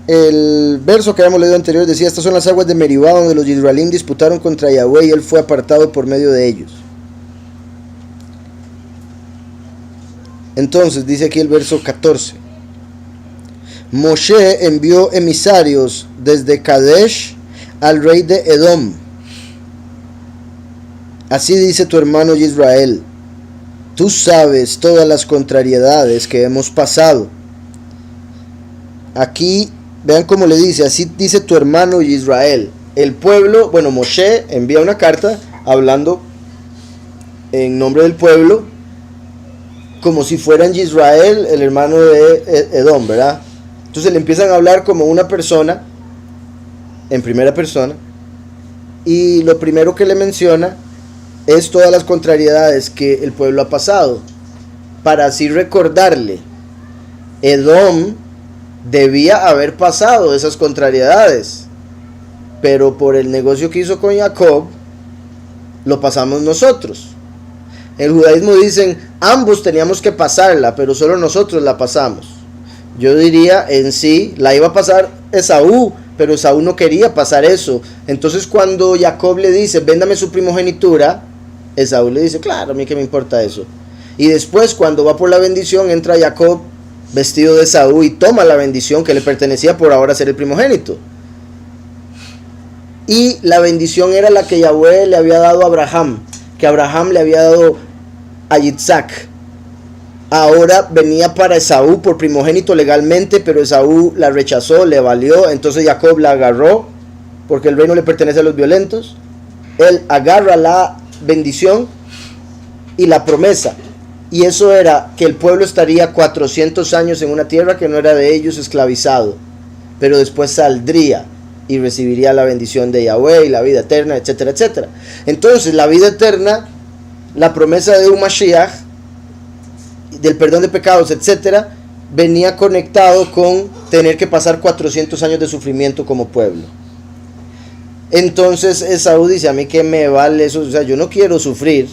El verso que habíamos leído anterior decía: estas son las aguas de Meribá, donde los Yisraelim disputaron contra Yahweh, y él fue apartado por medio de ellos. Entonces dice aquí el verso 14: Moshe envió emisarios desde Kadesh al rey de Edom. Así dice tu hermano Israel: tú sabes todas las contrariedades que hemos pasado. Aquí vean cómo le dice: así dice tu hermano Israel. El pueblo, bueno, Moshe envía una carta hablando en nombre del pueblo, como si fueran Israel, el hermano de Edom, ¿verdad? Entonces le empiezan a hablar como una persona, en primera persona, y lo primero que le menciona es todas las contrariedades que el pueblo ha pasado, para así recordarle: Edom debía haber pasado esas contrariedades, pero por el negocio que hizo con Jacob, lo pasamos nosotros. En el judaísmo dicen: ambos teníamos que pasarla, pero solo nosotros la pasamos. Yo diría, en sí, la iba a pasar Esaú, pero Esaú no quería pasar eso. Entonces cuando Jacob le dice: véndame su primogenitura, Esaú le dice: claro, a mí qué me importa eso. Y después, cuando va por la bendición, entra Jacob vestido de Esaú y toma la bendición que le pertenecía por ahora ser el primogénito. Y la bendición era la que Yahweh le había dado a Abraham, que Abraham le había dado a Yitzhak. Ahora venía para Esaú por primogénito legalmente, pero Esaú la rechazó, le valió. Entonces Jacob la agarró, porque el reino le pertenece a los violentos. Él agarra la bendición y la promesa, y eso era que el pueblo estaría 400 años en una tierra que no era de ellos, esclavizado, pero después saldría y recibiría la bendición de Yahweh y la vida eterna, etcétera, etcétera. Entonces la vida eterna, la promesa de un Mashiach, del perdón de pecados, etcétera, venía conectado con tener que pasar 400 años de sufrimiento como pueblo. Entonces Esaú dice: a mí qué me vale eso, o sea, yo no quiero sufrir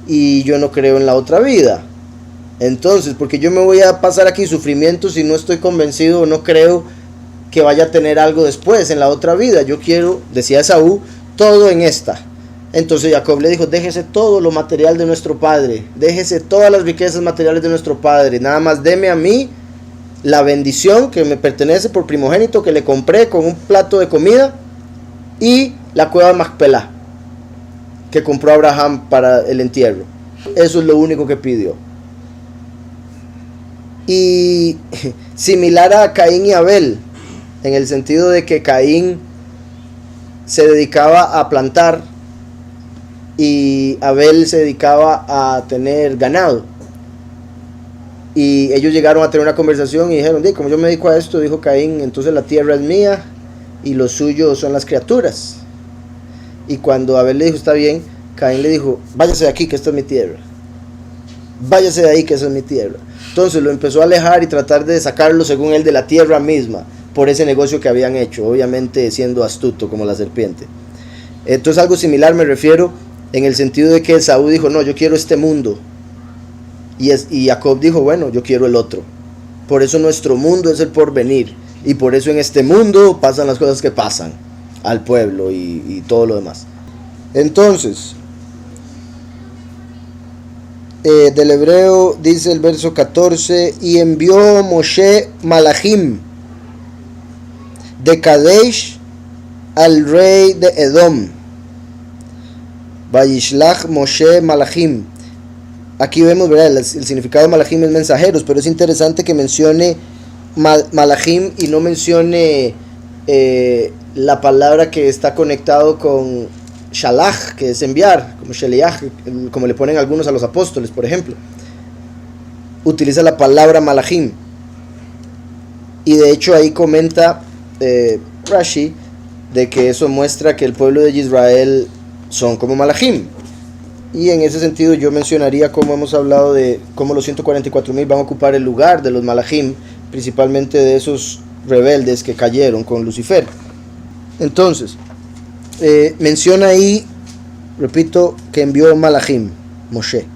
y yo no creo en la otra vida. Entonces, porque yo me voy a pasar aquí sufrimiento si no estoy convencido o no creo que vaya a tener algo después en la otra vida? Yo quiero, decía Esaú, todo en esta. Entonces Jacob le dijo: déjese todo lo material de nuestro padre, déjese todas las riquezas materiales de nuestro padre, nada más deme a mí la bendición que me pertenece por primogénito, que le compré con un plato de comida, y la cueva de Macpelá que compró Abraham para el entierro. Eso es lo único que pidió. Y similar a Caín y Abel, en el sentido de que Caín se dedicaba a plantar y Abel se dedicaba a tener ganado. Y ellos llegaron a tener una conversación y dijeron: como yo me dedico a esto, dijo Caín, entonces la tierra es mía y lo suyo son las criaturas. Y cuando Abel le dijo: está bien, Caín le dijo: váyase de aquí, que esta es mi tierra. Váyase de ahí, que esa es mi tierra. Entonces lo empezó a alejar y tratar de sacarlo, según él, de la tierra misma, por ese negocio que habían hecho, obviamente siendo astuto como la serpiente. Entonces algo similar me refiero, en el sentido de que Esaú dijo: no, yo quiero este mundo, y Jacob dijo: bueno, yo quiero el otro. Por eso nuestro mundo es el porvenir, y por eso en este mundo pasan las cosas que pasan al pueblo y todo lo demás. Entonces, del hebreo dice el verso 14: y envió Moshe Malachim de Kadesh al rey de Edom. Vayishlach Moshe Malachim. Aquí vemos, ¿verdad? El significado de Malachim es mensajeros, pero es interesante que mencione Malachim y no mencione la palabra que está conectado con Shalach, que es enviar, como Sheliach, como le ponen algunos a los apóstoles, por ejemplo. Utiliza la palabra Malachim. Y de hecho ahí comenta Rashi de que eso muestra que el pueblo de Israel son como Malachim. Y en ese sentido yo mencionaría cómo hemos hablado de cómo los 144,000 van a ocupar el lugar de los Malachim, principalmente de esos rebeldes que cayeron con Lucifer. Entonces, menciona ahí, repito, que envió Malachim, Moshe,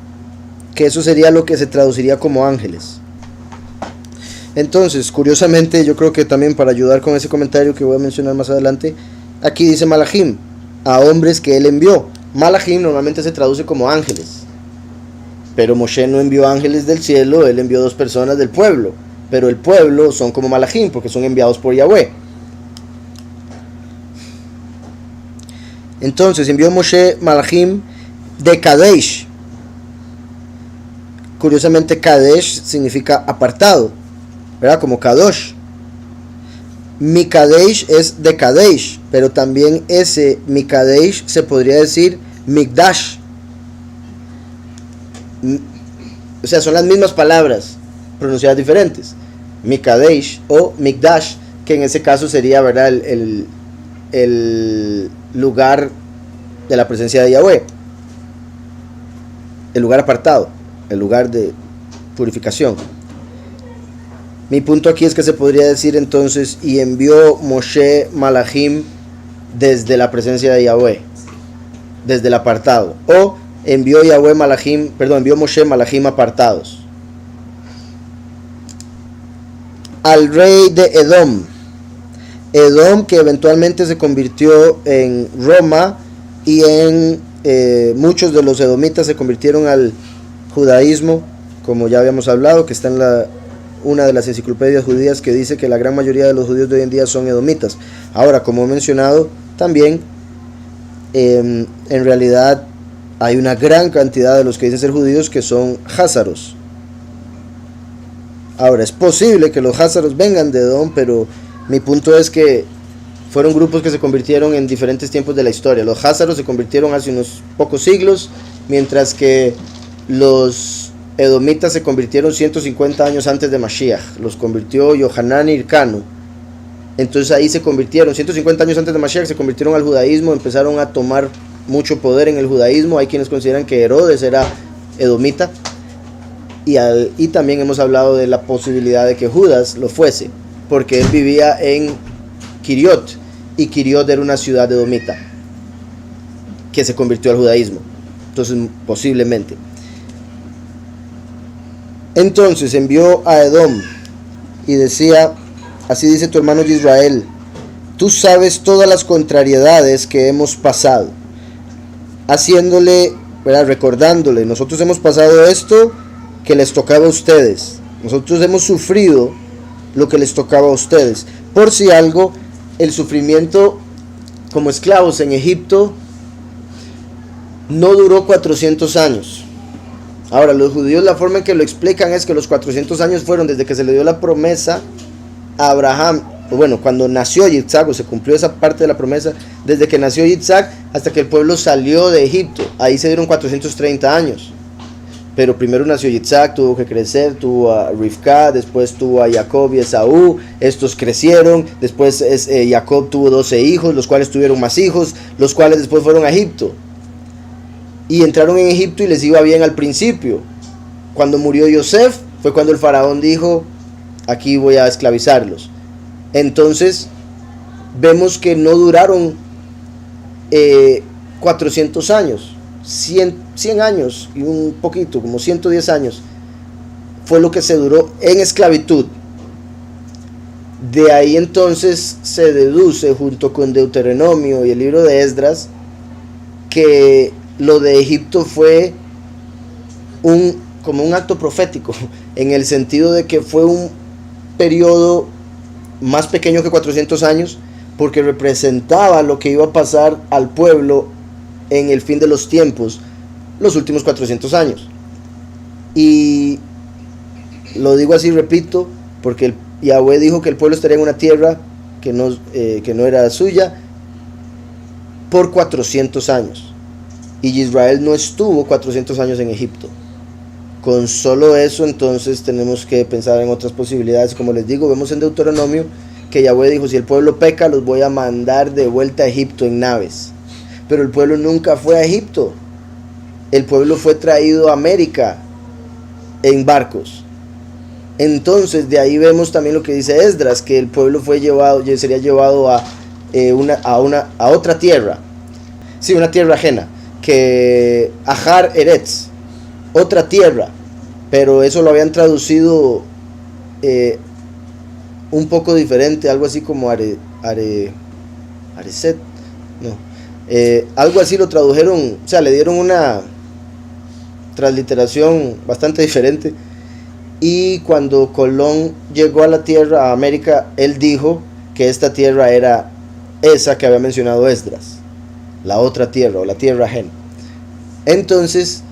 que eso sería lo que se traduciría como ángeles. Entonces, curiosamente, yo creo que también para ayudar con ese comentario que voy a mencionar más adelante, aquí dice Malachim, a hombres que él envió. Malachim normalmente se traduce como ángeles, pero Moshe no envió ángeles del cielo, él envió 2 personas del pueblo, pero el pueblo son como Malachim porque son enviados por Yahweh. Entonces envió Moshe Malachim de Kadesh. Curiosamente Kadesh significa apartado, ¿verdad? Como Kadosh. Mi Kadesh es de Kadesh, pero también ese Mi Kadesh se podría decir Mikdash. O sea, son las mismas palabras pronunciadas diferentes. Mi Kadesh o Mikdash, que en ese caso sería, ¿verdad?, el lugar de la presencia de Yahweh, el lugar apartado, el lugar de purificación. Mi punto aquí es que se podría decir entonces, y envió Moshe Malachim desde la presencia de Yahweh, desde el apartado, o envió envió Moshe Malachim apartados. Al rey de Edom, que eventualmente se convirtió en Roma, y en muchos de los edomitas se convirtieron al judaísmo, como ya habíamos hablado, que está en una de las enciclopedias judías que dice que la gran mayoría de los judíos de hoy en día son edomitas. Ahora, como he mencionado, también en realidad hay una gran cantidad de los que dicen ser judíos que son házaros. Ahora, es posible que los házaros vengan de Edom, pero mi punto es que fueron grupos que se convirtieron en diferentes tiempos de la historia. Los házaros se convirtieron hace unos pocos siglos, mientras que los edomitas se convirtieron 150 años antes de Mashiach. Los convirtió Yohanan y Hircano. Entonces ahí se convirtieron, 150 años antes de Mashiach, se convirtieron al judaísmo, empezaron a tomar mucho poder en el judaísmo. Hay quienes consideran que Herodes era edomita. Y también hemos hablado de la posibilidad de que Judas lo fuese, porque él vivía en Kiriot, y Kiriot era una ciudad edomita que se convirtió al judaísmo. Entonces, posiblemente. Entonces envió a Edom y decía: así dice tu hermano Israel, tú sabes todas las contrariedades que hemos pasado, haciéndole, ¿verdad?, recordándole, nosotros hemos pasado esto que les tocaba a ustedes, nosotros hemos sufrido lo que les tocaba a ustedes. Por si algo, el sufrimiento como esclavos en Egipto no duró 400 años. Ahora, los judíos, la forma en que lo explican es que los 400 años fueron desde que se le dio la promesa a Abraham, bueno, cuando nació Yitzhak, o se cumplió esa parte de la promesa, desde que nació Yitzhak hasta que el pueblo salió de Egipto. Ahí se dieron 430 años. Pero primero nació Yitzhak, tuvo que crecer, tuvo a Rivka, después tuvo a Jacob y Esaú, estos crecieron, después Jacob tuvo 12 hijos, los cuales tuvieron más hijos, los cuales después fueron a Egipto. Y entraron en Egipto y les iba bien al principio. Cuando murió Yosef, fue cuando el faraón dijo: aquí voy a esclavizarlos. Entonces, vemos que no duraron 400 años. 100 años y un poquito, como 110 años fue lo que se duró en esclavitud. De ahí entonces se deduce, junto con Deuteronomio y el libro de Esdras, que lo de Egipto fue como un acto profético, en el sentido de que fue un periodo más pequeño que 400 años, porque representaba lo que iba a pasar al pueblo en el fin de los tiempos, los últimos 400 años. Y lo digo así, repito, porque Yahweh dijo que el pueblo estaría en una tierra que no era suya por 400 años. Y Israel no estuvo 400 años en Egipto. Con solo eso, entonces tenemos que pensar en otras posibilidades. Como les digo, vemos en Deuteronomio que Yahweh dijo: si el pueblo peca, los voy a mandar de vuelta a Egipto en naves. Pero el pueblo nunca fue a Egipto. El pueblo fue traído a América en barcos. Entonces de ahí vemos también lo que dice Esdras, que el pueblo sería llevado a otra tierra. Sí, una tierra ajena, que Ajar Eretz, otra tierra, pero eso lo habían traducido un poco diferente, algo así como Areset, no, algo así lo tradujeron, o sea, le dieron una transliteración bastante diferente. Y cuando Colón llegó a la tierra, a América, él dijo que esta tierra era esa que había mencionado Esdras, la otra tierra, o la tierra ajena. Entonces,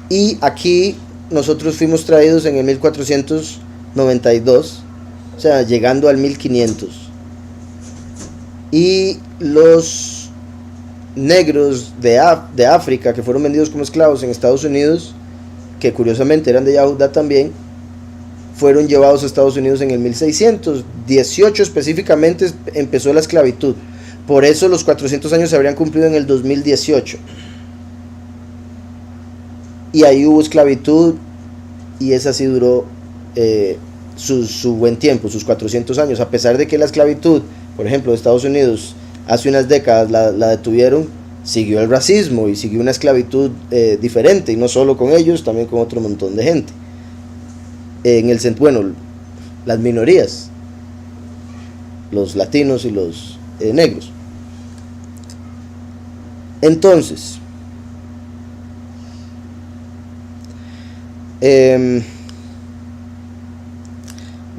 y aquí nosotros fuimos traídos en el 1492, o sea, llegando al 1500. Y los negros de África, que fueron vendidos como esclavos en Estados Unidos, que curiosamente eran de Yahuda también, fueron llevados a Estados Unidos en el 1618 específicamente empezó la esclavitud. Por eso los 400 años se habrían cumplido en el 2018. Y ahí hubo esclavitud, y esa sí duró su buen tiempo, sus 400 años. A pesar de que la esclavitud, por ejemplo, de Estados Unidos, hace unas décadas la detuvieron, siguió el racismo y siguió una esclavitud diferente, y no solo con ellos, también con otro montón de gente. Bueno, las minorías, los latinos y los negros. Entonces,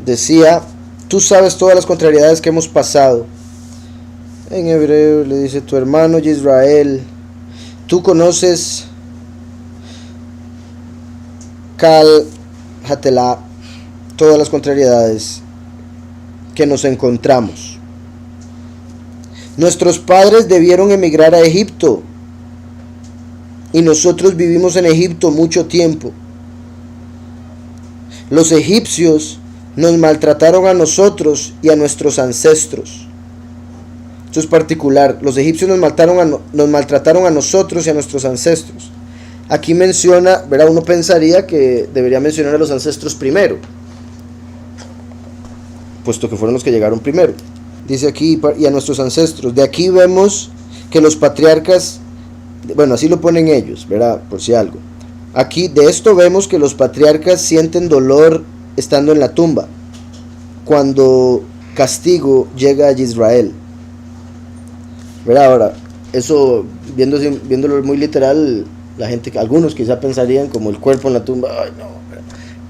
decía, tú sabes todas las contrariedades que hemos pasado. En hebreo le dice, tu hermano Israel, tú conoces Kal Hatelá, todas las contrariedades que nos encontramos. Nuestros padres debieron emigrar a Egipto, y nosotros vivimos en Egipto mucho tiempo. Los egipcios nos maltrataron a nosotros y a nuestros ancestros. Esto es particular. Los egipcios nos maltrataron a nosotros y a nuestros ancestros. Aquí menciona, ¿verdad? Uno pensaría que debería mencionar a los ancestros primero, puesto que fueron los que llegaron primero. Dice aquí, y a nuestros ancestros. De aquí vemos que los patriarcas, bueno, así lo ponen ellos, ¿verdad? Por si algo. Aquí, de esto vemos que los patriarcas sienten dolor estando en la tumba, cuando castigo llega a Israel. ¿Verdad? Ahora, eso, viéndolo muy literal, la gente, algunos quizá pensarían como el cuerpo en la tumba, ay no,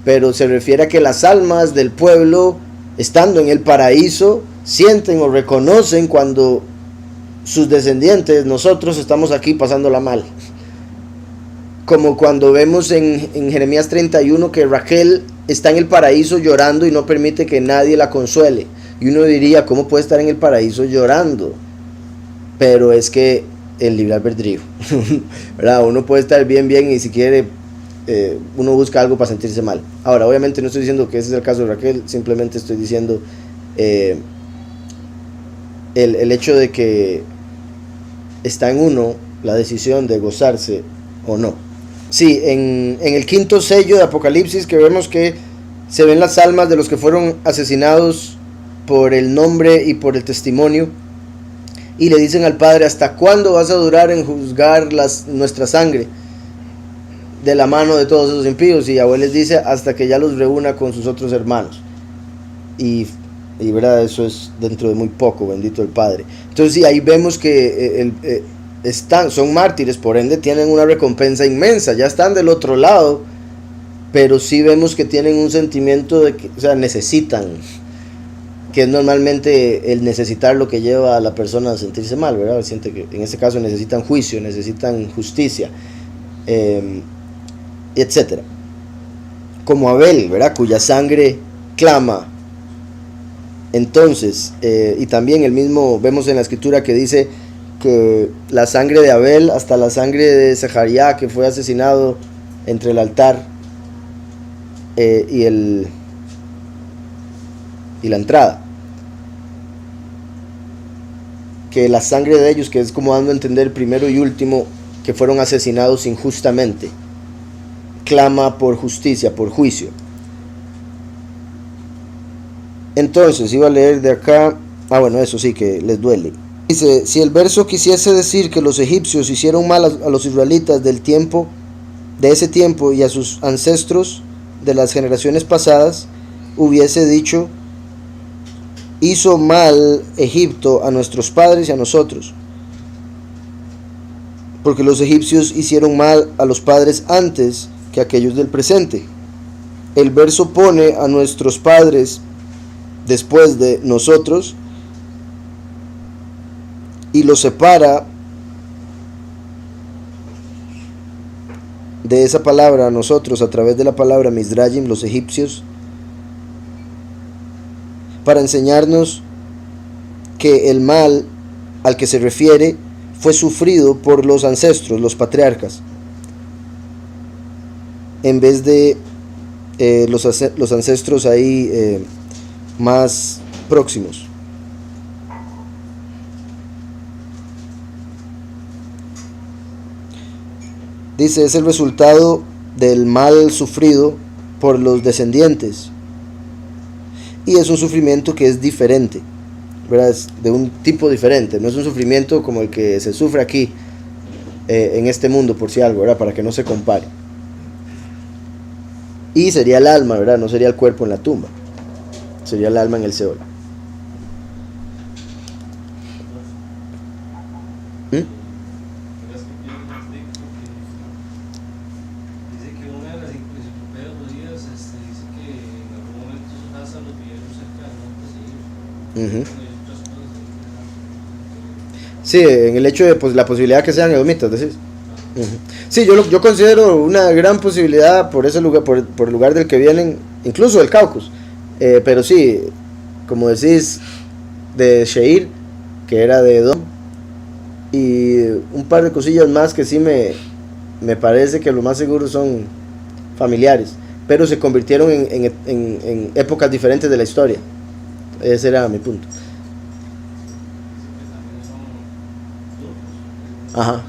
pero se refiere a que las almas del pueblo, estando en el paraíso, sienten o reconocen cuando sus descendientes, nosotros, estamos aquí pasándola mal. Como cuando vemos en Jeremías 31 que Raquel está en el paraíso llorando y no permite que nadie la consuele. Y uno diría, ¿cómo puede estar en el paraíso llorando? Pero es que el libre albedrío, ¿verdad? Uno puede estar bien y si quiere, uno busca algo para sentirse mal. Ahora, obviamente no estoy diciendo que ese es el caso de Raquel, simplemente estoy diciendo el hecho de que está en uno la decisión de gozarse o no. Sí, en el quinto sello de Apocalipsis, que vemos que se ven las almas de los que fueron asesinados por el nombre y por el testimonio, y le dicen al Padre, ¿hasta cuándo vas a durar en juzgar nuestra sangre de la mano de todos esos impíos? Y Yahweh les dice, hasta que ya los reúna con sus otros hermanos. Y verdad, eso es dentro de muy poco, bendito el Padre. Entonces sí, ahí vemos que son mártires, por ende tienen una recompensa inmensa, ya están del otro lado, pero sí vemos que tienen un sentimiento de que, o sea, necesitan, que es normalmente el necesitar lo que lleva a la persona a sentirse mal, ¿verdad? Siente que en este caso necesitan juicio, necesitan justicia, etcétera. Como Abel, ¿verdad? Cuya sangre clama. Entonces, y también el mismo, vemos en la escritura que dice que la sangre de Abel hasta la sangre de Zacarías, que fue asesinado entre el altar y la entrada, que la sangre de ellos, que es como dando a entender primero y último, que fueron asesinados injustamente, clama por justicia, por juicio. Entonces, iba a leer de acá, bueno, eso sí que les duele. Dice, si el verso quisiese decir que los egipcios hicieron mal a los israelitas de ese tiempo y a sus ancestros de las generaciones pasadas, hubiese dicho: hizo mal Egipto a nuestros padres y a nosotros, porque los egipcios hicieron mal a los padres antes que aquellos del presente. El verso pone a nuestros padres después de nosotros y los separa de esa palabra nosotros a través de la palabra Mizrayim, los egipcios, para enseñarnos que el mal al que se refiere fue sufrido por los ancestros, los patriarcas, en vez de los ancestros ahí más próximos. Dice, es el resultado del mal sufrido por los descendientes. Y es un sufrimiento que es diferente, ¿verdad? Es de un tipo diferente, no es un sufrimiento como el que se sufre aquí en este mundo, por si algo, ¿verdad? Para que no se compare. Y sería el alma, ¿verdad? No sería el cuerpo en la tumba, sería el alma en el Seol. Sí, en el hecho de pues, la posibilidad que sean edomitas, decís. Sí, yo considero una gran posibilidad por ese lugar, por el lugar del que vienen, incluso del Cáucaso. Pero sí, como decís, de Sheir, que era de Edom, y un par de cosillas más que sí me parece que lo más seguro son familiares, pero se convirtieron en épocas diferentes de la historia. Ese era mi punto. Ajá.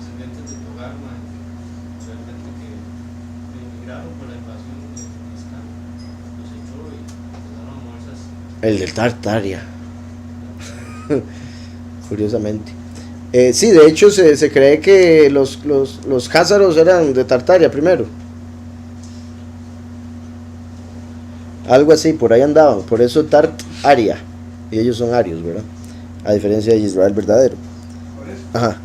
El de Tartaria. Curiosamente. Sí, de hecho se cree que los házaros eran de Tartaria primero. Algo así, por ahí andaban. Por eso Tartaria. Y ellos son arios, ¿verdad? A diferencia de Israel verdadero. Ajá.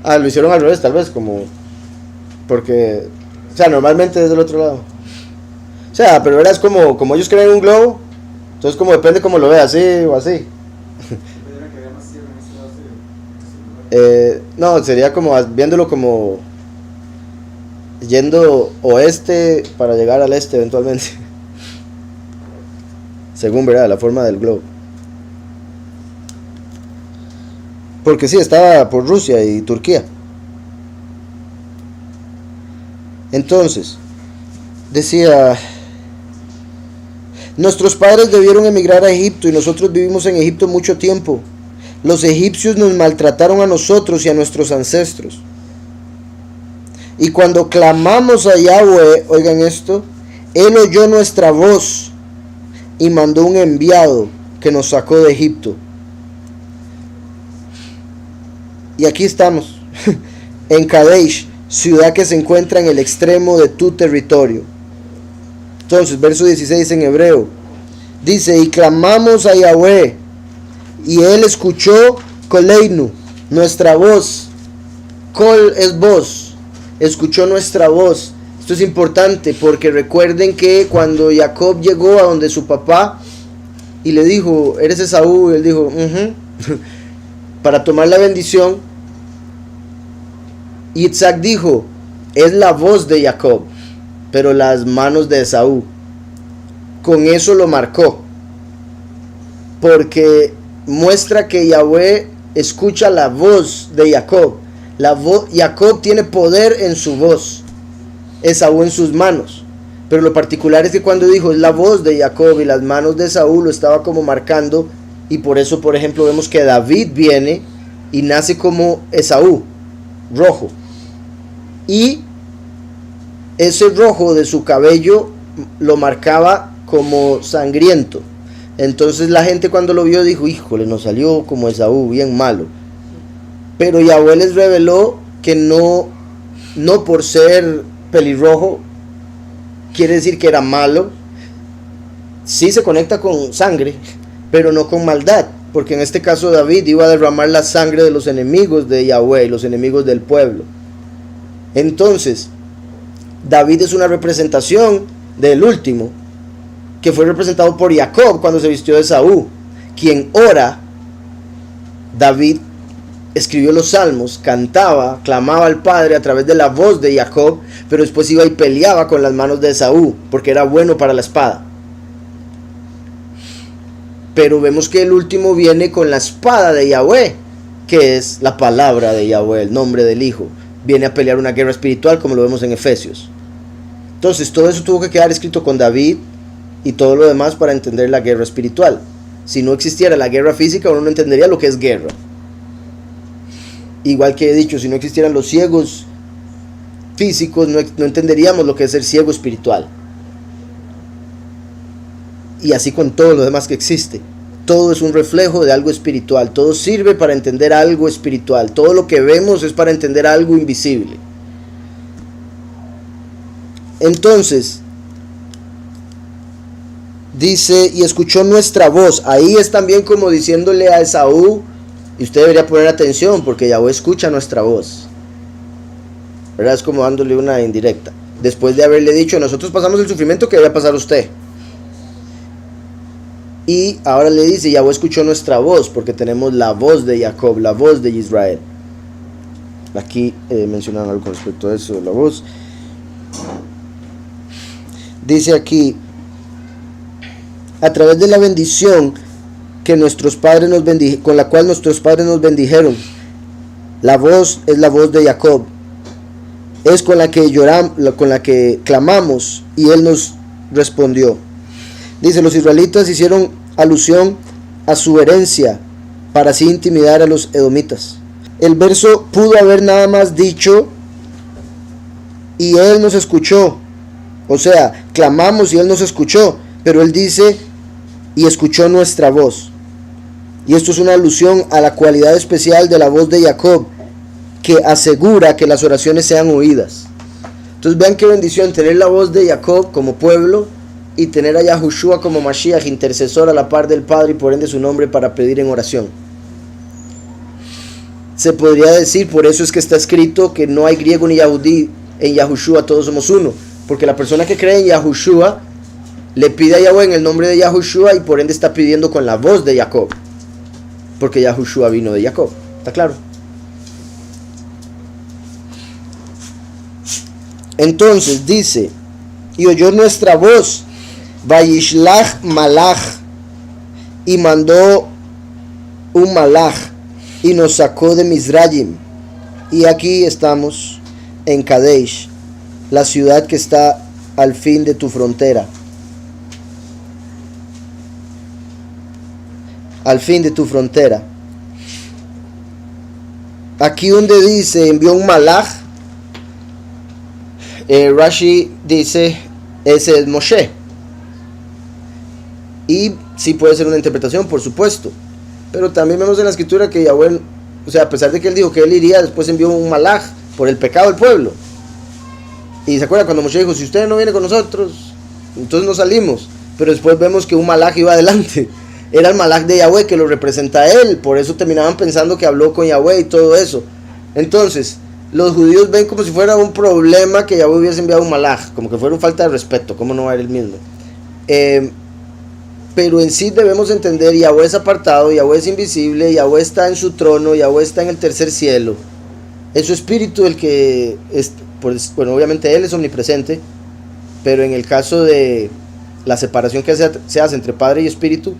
Ah, lo hicieron al revés, tal vez, como... Porque... O sea, normalmente es del otro lado. O sea, pero verás como ellos creen un globo. Entonces como depende como lo veas, así o así. No, sería como viéndolo como yendo oeste para llegar al este eventualmente. Según, ¿verdad? La forma del globo. Porque sí, estaba por Rusia y Turquía. Entonces, decía, nuestros padres debieron emigrar a Egipto y nosotros vivimos en Egipto mucho tiempo. Los egipcios nos maltrataron a nosotros y a nuestros ancestros. Y cuando clamamos a Yahweh, oigan esto, Él oyó nuestra voz y mandó un enviado que nos sacó de Egipto. Y aquí estamos, en Kadesh, ciudad que se encuentra en el extremo de tu territorio. Entonces, verso 16 en hebreo, dice, y clamamos a Yahweh, y Él escuchó Koleinu, nuestra voz. Kol es voz, escuchó nuestra voz. Esto es importante porque recuerden que cuando Jacob llegó a donde su papá y le dijo, ¿eres Esaú? Y él dijo, para tomar la bendición, Isaac dijo, es la voz de Jacob, pero las manos de Esaú. Con eso lo marcó, porque muestra que Yahweh escucha la voz de Jacob. Jacob tiene poder en su voz, Esaú en sus manos. Pero lo particular es que cuando dijo es la voz de Jacob y las manos de Esaú, lo estaba como marcando. Y por eso, por ejemplo, vemos que David viene y nace como Esaú, rojo. Y ese rojo de su cabello lo marcaba como sangriento. Entonces la gente cuando lo vio dijo, híjole, nos salió como Esaú, bien malo. Pero Yahweh les reveló que no por ser pelirrojo quiere decir que era malo. Sí se conecta con sangre, pero no con maldad, porque en este caso David iba a derramar la sangre de los enemigos de Yahweh, los enemigos del pueblo. Entonces David es una representación del último, que fue representado por Jacob cuando se vistió de Esaú, quien ora. David escribió los salmos, cantaba, clamaba al Padre a través de la voz de Jacob, pero después iba y peleaba con las manos de Esaú, porque era bueno para la espada. Pero vemos que el último viene con la espada de Yahweh, que es la palabra de Yahweh, el nombre del Hijo. Viene a pelear una guerra espiritual, como lo vemos en Efesios. Entonces todo eso tuvo que quedar escrito con David y todo lo demás para entender la guerra espiritual. Si no existiera la guerra física, uno no entendería lo que es guerra. Igual que he dicho, si no existieran los ciegos físicos, no entenderíamos lo que es ser ciego espiritual. Y así con todo lo demás que existe. Todo es un reflejo de algo espiritual. Todo sirve para entender algo espiritual. Todo lo que vemos es para entender algo invisible. Entonces dice, y escuchó nuestra voz. Ahí es también como diciéndole a Esaú, y usted debería poner atención porque Yahweh escucha nuestra voz, ¿verdad? Es como dándole una indirecta. Después de haberle dicho, nosotros pasamos el sufrimiento que debe pasar usted. Y ahora le dice, Yahweh escuchó nuestra voz, porque tenemos la voz de Jacob, la voz de Israel. Aquí mencionan algo con respecto a eso, la voz. Dice aquí, a través de la bendición que nuestros padres nos con la cual nuestros padres nos bendijeron. La voz es la voz de Jacob. Es con la que lloramos, con la que clamamos, y él nos respondió. Dice, los israelitas hicieron alusión a su herencia para así intimidar a los edomitas. El verso pudo haber nada más dicho, y él nos escuchó. O sea, clamamos y él nos escuchó. Pero él dice, y escuchó nuestra voz. Y esto es una alusión a la cualidad especial de la voz de Jacob, que asegura que las oraciones sean oídas. Entonces vean qué bendición tener la voz de Jacob como pueblo y tener a Yahushua como Mashiach, intercesor a la par del Padre y por ende su nombre para pedir en oración. Se podría decir, por eso es que está escrito que no hay griego ni yahudí, en Yahushua todos somos uno, porque la persona que cree en Yahushua le pide a Yahweh en el nombre de Yahushua y por ende está pidiendo con la voz de Jacob, porque Yahushua vino de Jacob. ¿Está claro? Entonces dice, y oyó nuestra voz, Vayishlach malach, y mandó un malach y nos sacó de Mizrayim. Y aquí estamos en Kadesh, la ciudad que está al fin de tu frontera. Al fin de tu frontera. Aquí donde dice envió un malach, Rashi dice ese es Moshe. Y sí puede ser una interpretación, por supuesto, pero también vemos en la escritura que Yahweh, o sea, a pesar de que él dijo que él iría, después envió un malach por el pecado del pueblo. Y se acuerda cuando Moshe dijo, si usted no viene con nosotros, entonces no salimos. Pero después vemos que un malach iba adelante. Era el malach de Yahweh que lo representa a él. Por eso terminaban pensando que habló con Yahweh y todo eso. Entonces, los judíos ven como si fuera un problema que Yahweh hubiese enviado un malach, como que fuera una falta de respeto. ¿Cómo no va a ir él mismo? Pero en sí debemos entender, Yahweh es apartado, Yahweh es invisible, Yahweh está en su trono, Yahweh está en el tercer cielo. Es su espíritu el que es, pues, bueno, obviamente él es omnipresente, pero en el caso de la separación que se hace entre Padre y Espíritu,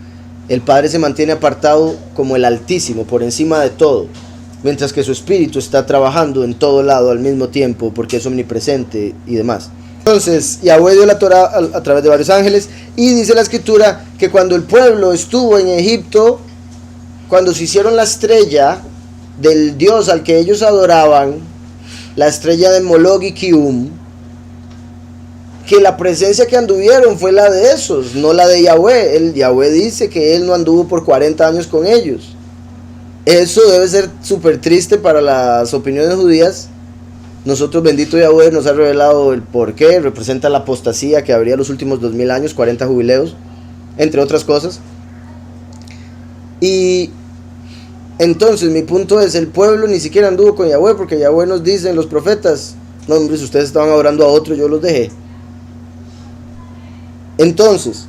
el Padre se mantiene apartado como el Altísimo, por encima de todo, mientras que su espíritu está trabajando en todo lado al mismo tiempo, porque es omnipresente y demás. Entonces Yahweh dio la Torah a través de varios ángeles, y dice la escritura que cuando el pueblo estuvo en Egipto, cuando se hicieron la estrella del dios al que ellos adoraban, la estrella de Moloch y Kium, que la presencia que anduvieron fue la de esos, no la de Yahweh. El Yahweh dice que él no anduvo por 40 años con ellos. Eso debe ser súper triste para las opiniones judías. Nosotros, bendito Yahweh, nos ha revelado el por qué. Representa la apostasía que habría los últimos 2000 años, 40 jubileos, entre otras cosas. Y entonces mi punto es, el pueblo ni siquiera anduvo con Yahweh, porque Yahweh nos dice en los profetas, no hombre, si ustedes estaban adorando a otro, yo los dejé. Entonces,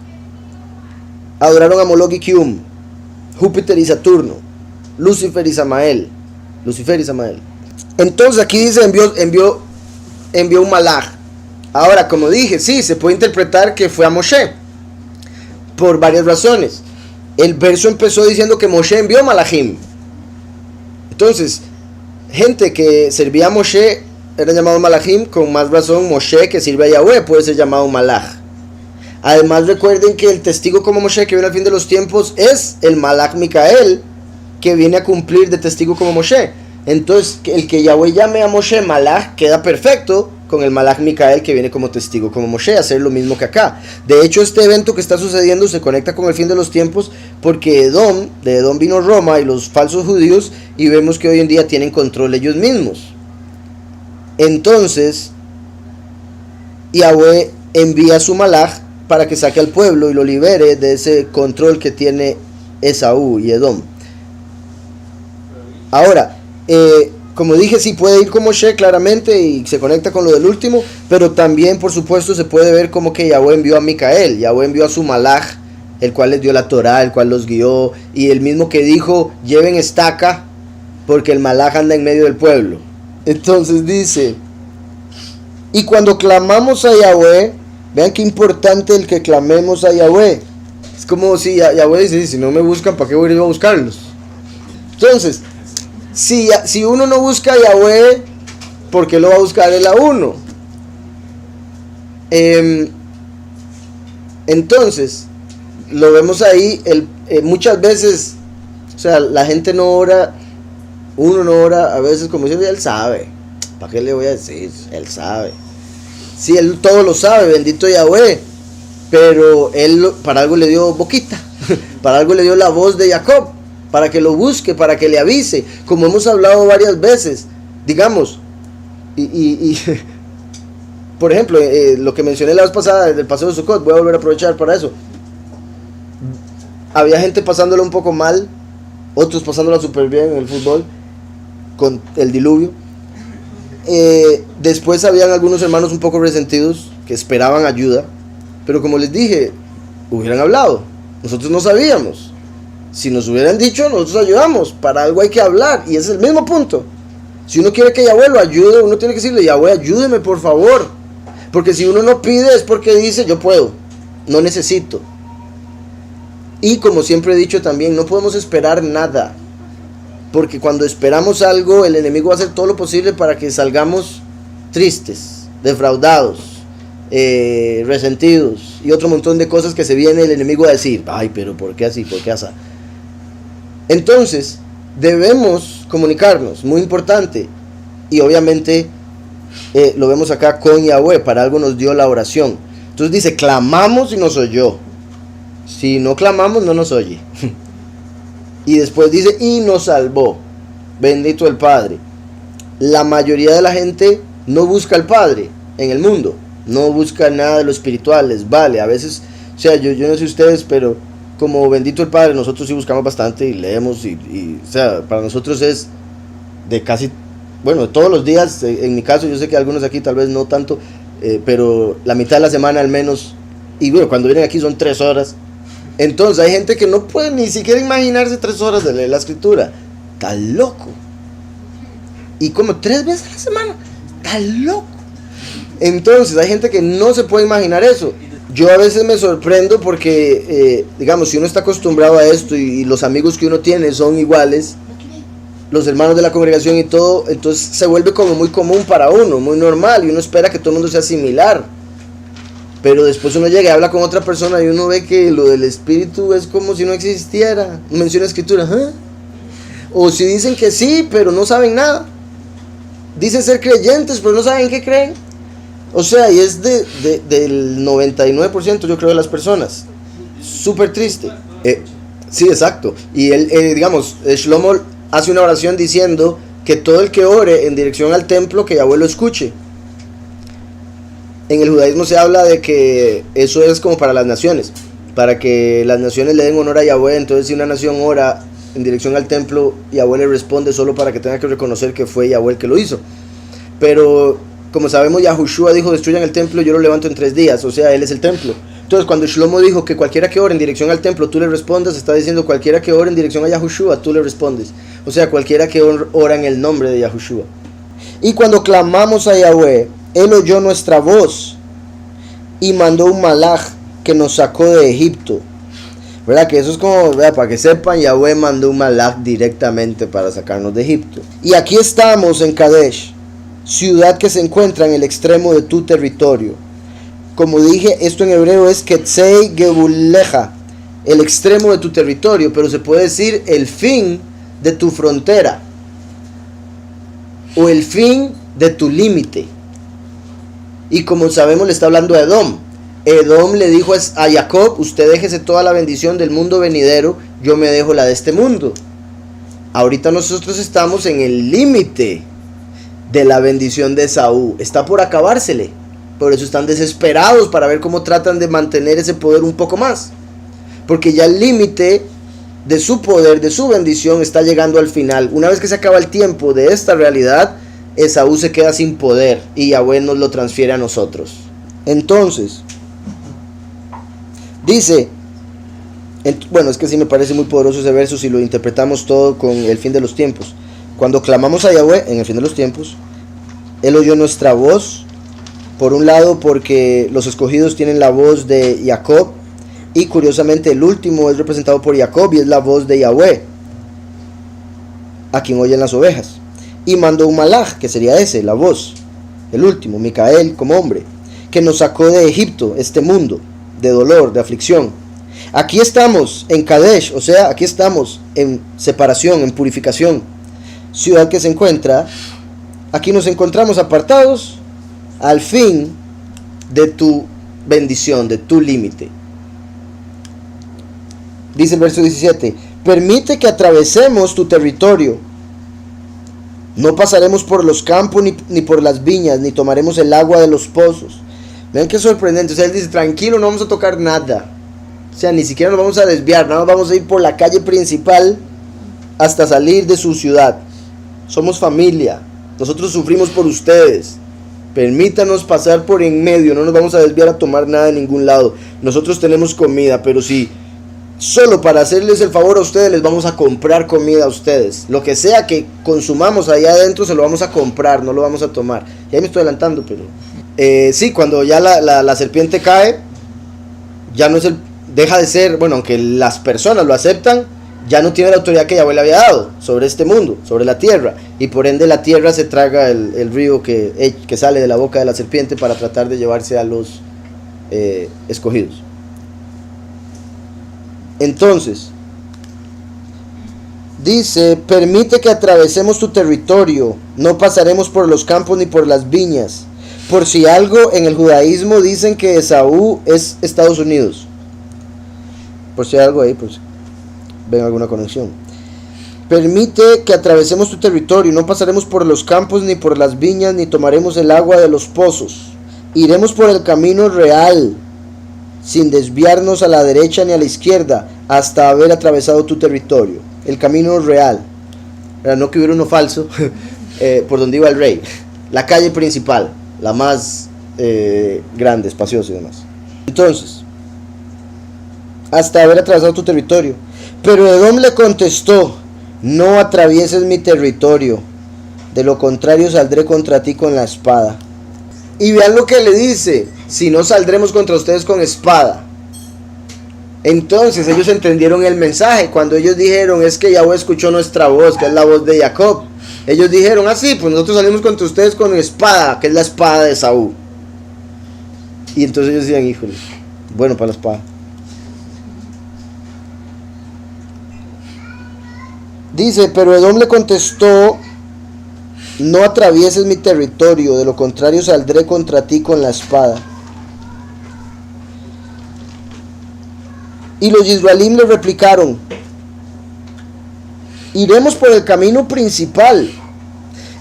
adoraron a Moloch y Kium, Júpiter y Saturno, Lucifer y Samael. Entonces aquí dice envió un malaj. Ahora, como dije, sí, se puede interpretar que fue a Moshe, por varias razones. El verso empezó diciendo que Moshe envió malajim. Entonces, gente que servía a Moshe era llamado malajim, con más razón Moshe, que sirve a Yahweh, puede ser llamado malaj. Además, recuerden que el testigo como Moshe que viene al fin de los tiempos es el malaj Micael, que viene a cumplir de testigo como Moshe. Entonces, el que Yahweh llame a Moshe malaj queda perfecto con el malaj Micael, que viene como testigo como Moshe, a hacer lo mismo que acá. De hecho, este evento que está sucediendo se conecta con el fin de los tiempos, porque de Edom vino Roma y los falsos judíos, y vemos que hoy en día tienen control ellos mismos. Entonces, Yahweh envía a su malaj para que saque al pueblo y lo libere de ese control que tiene Esaú y Edom. Ahora, como dije, sí puede ir como Moshe claramente y se conecta con lo del último, pero también, por supuesto, se puede ver como que Yahweh envió a Micael, Yahweh envió a su malaj, el cual les dio la Torá, el cual los guió, y el mismo que dijo, lleven estaca, porque el malaj anda en medio del pueblo. Entonces dice, y cuando clamamos a Yahweh, vean qué importante el que clamemos a Yahweh. Es como si Yahweh dice, si no me buscan, ¿para qué voy a ir a buscarlos? Entonces, si uno no busca a Yahweh, ¿por qué lo va a buscar él a uno? Entonces, lo vemos ahí, muchas veces, o sea, la gente no ora, uno no ora, a veces como dice, él sabe, ¿para qué le voy a decir? Él sabe. Sí, él todo lo sabe, bendito Yahweh, pero él para algo le dio boquita, para algo le dio la voz de Jacob, para que lo busque, para que le avise, como hemos hablado varias veces, digamos, por ejemplo, lo que mencioné la vez pasada del paseo de Sukkot, voy a volver a aprovechar para eso. Había gente pasándola un poco mal, otros pasándola súper bien en el fútbol, con el diluvio. Después habían algunos hermanos un poco resentidos, que esperaban ayuda, pero como les dije, hubieran hablado, nosotros no sabíamos. Si nos hubieran dicho, nosotros ayudamos. Para algo hay que hablar, y ese es el mismo punto. Si uno quiere que Yahweh lo ayude, uno tiene que decirle, Yahweh, ayúdeme por favor. Porque si uno no pide es porque dice, yo puedo, no necesito. Y como siempre he dicho también, no podemos esperar nada, porque cuando esperamos algo, el enemigo va a hacer todo lo posible para que salgamos tristes, defraudados, resentidos, y otro montón de cosas que se viene el enemigo a decir, ay, pero ¿por qué así? ¿Por qué así? Entonces, debemos comunicarnos, muy importante, y obviamente lo vemos acá con Yahweh, para algo nos dio la oración. Entonces dice, clamamos y nos oyó. Si no clamamos, no nos oye. Y después dice, y nos salvó. Bendito el Padre. La mayoría de la gente no busca al Padre en el mundo, no busca nada de lo espiritual, les vale. A veces, o sea, yo no sé ustedes, pero como bendito el Padre, nosotros sí buscamos bastante y leemos y o sea, para nosotros es de casi, bueno, de todos los días, en mi caso, yo sé que algunos aquí tal vez no tanto, pero la mitad de la semana al menos, y bueno, cuando vienen aquí son 3 horas. Entonces hay gente que no puede ni siquiera imaginarse 3 horas de leer la escritura. Está loco. Y como 3 veces a la semana. Está loco. Entonces hay gente que no se puede imaginar eso. Yo a veces me sorprendo porque, digamos, si uno está acostumbrado a esto y los amigos que uno tiene son iguales, los hermanos de la congregación y todo, entonces se vuelve como muy común para uno, muy normal, y uno espera que todo el mundo sea similar. Pero después uno llega y habla con otra persona y uno ve que lo del espíritu es como si no existiera. Menciona escritura, ¿eh? O si dicen que sí, pero no saben nada. Dicen ser creyentes, pero no saben qué creen. O sea, y es del 99% yo creo de las personas. Súper triste. Sí, exacto. Y él, digamos, Shlomo hace una oración diciendo que todo el que ore en dirección al templo, que Yahweh lo escuche. En el judaísmo se habla de que eso es como para las naciones, para que las naciones le den honor a Yahweh. Entonces si una nación ora en dirección al templo, Yahweh le responde solo para que tenga que reconocer que fue Yahweh el que lo hizo. Pero como sabemos, Yahushua dijo: destruyan el templo, yo lo levanto en 3 días. O sea, él es el templo. Entonces cuando Shlomo dijo que cualquiera que ore en dirección al templo tú le respondas, está diciendo cualquiera que ore en dirección a Yahushua tú le respondes. O sea, cualquiera que ora en el nombre de Yahushua. Y cuando clamamos a Yahweh, él oyó nuestra voz y mandó un malaj que nos sacó de Egipto. ¿Verdad? Que eso es como, ¿verdad? Para que sepan, Yahweh mandó un malaj directamente para sacarnos de Egipto. Y aquí estamos en Kadesh, ciudad que se encuentra en el extremo de tu territorio. Como dije, esto en hebreo es Ketzei Gebuleja, el extremo de tu territorio, pero se puede decir el fin de tu frontera o el fin de tu límite. Y como sabemos, le está hablando a Edom. Edom le dijo a Jacob: usted déjese toda la bendición del mundo venidero, yo me dejo la de este mundo. Ahorita nosotros estamos en el límite de la bendición de Esaú. Está por acabársele. Por eso están desesperados para ver cómo tratan de mantener ese poder un poco más. Porque ya el límite de su poder, de su bendición, está llegando al final. Una vez que se acaba el tiempo de esta realidad, Esaú se queda sin poder y Yahweh nos lo transfiere a nosotros. Entonces, dice, bueno, es que sí me parece muy poderoso ese verso si lo interpretamos todo con el fin de los tiempos. Cuando clamamos a Yahweh en el fin de los tiempos, Él oyó nuestra voz. Por un lado, porque los escogidos tienen la voz de Jacob, y curiosamente el último es representado por Jacob y es la voz de Yahweh, a quien oyen las ovejas. Y mandó un malaj, que sería ese, la voz, el último, Micael como hombre, que nos sacó de Egipto, este mundo de dolor, de aflicción. Aquí estamos en Kadesh, o sea, aquí estamos en separación, en purificación, ciudad que se encuentra, aquí nos encontramos apartados al fin de tu bendición, de tu límite. Dice el verso 17: permite que atravesemos tu territorio. No pasaremos por los campos ni por las viñas, ni tomaremos el agua de los pozos. Vean qué sorprendente. O sea, él dice: tranquilo, no vamos a tocar nada. O sea, ni siquiera nos vamos a desviar, nada más vamos a ir por la calle principal hasta salir de su ciudad. Somos familia, nosotros sufrimos por ustedes. Permítanos pasar por en medio, no nos vamos a desviar a tomar nada de ningún lado. Nosotros tenemos comida, pero si solo para hacerles el favor a ustedes les vamos a comprar comida a ustedes. Lo que sea que consumamos allá adentro se lo vamos a comprar, no lo vamos a tomar. Ya me estoy adelantando, pero sí, cuando ya la serpiente cae, ya no es deja de ser, bueno, aunque las personas lo aceptan, ya no tiene la autoridad que Yahweh le había dado sobre este mundo, sobre la tierra, y por ende la tierra se traga el río que sale de la boca de la serpiente para tratar de llevarse a los escogidos. Entonces, dice: permite que atravesemos tu territorio, no pasaremos por los campos ni por las viñas. Por si algo, en el judaísmo dicen que Esaú es Estados Unidos. Por si hay algo ahí, pues ven alguna conexión. Permite que atravesemos tu territorio, no pasaremos por los campos ni por las viñas, ni tomaremos el agua de los pozos. Iremos por el camino real, sin desviarnos a la derecha ni a la izquierda, hasta haber atravesado tu territorio. El camino real, no que hubiera uno falso, por donde iba el rey. La calle principal, la más grande, espaciosa y demás. Entonces, hasta haber atravesado tu territorio. Pero Edom le contestó: no atravieses mi territorio, de lo contrario saldré contra ti con la espada. Y vean lo que le dice: si no, saldremos contra ustedes con espada. Entonces ellos entendieron el mensaje. Cuando ellos dijeron: es que Yahweh escuchó nuestra voz, que es la voz de Jacob, ellos dijeron: sí, pues nosotros salimos contra ustedes con espada, que es la espada de Saúl. Y entonces ellos decían: híjole, bueno para la espada. Dice: pero Edom le contestó: no atravieses mi territorio, de lo contrario saldré contra ti con la espada. Y los israelíes le replicaron: iremos por el camino principal,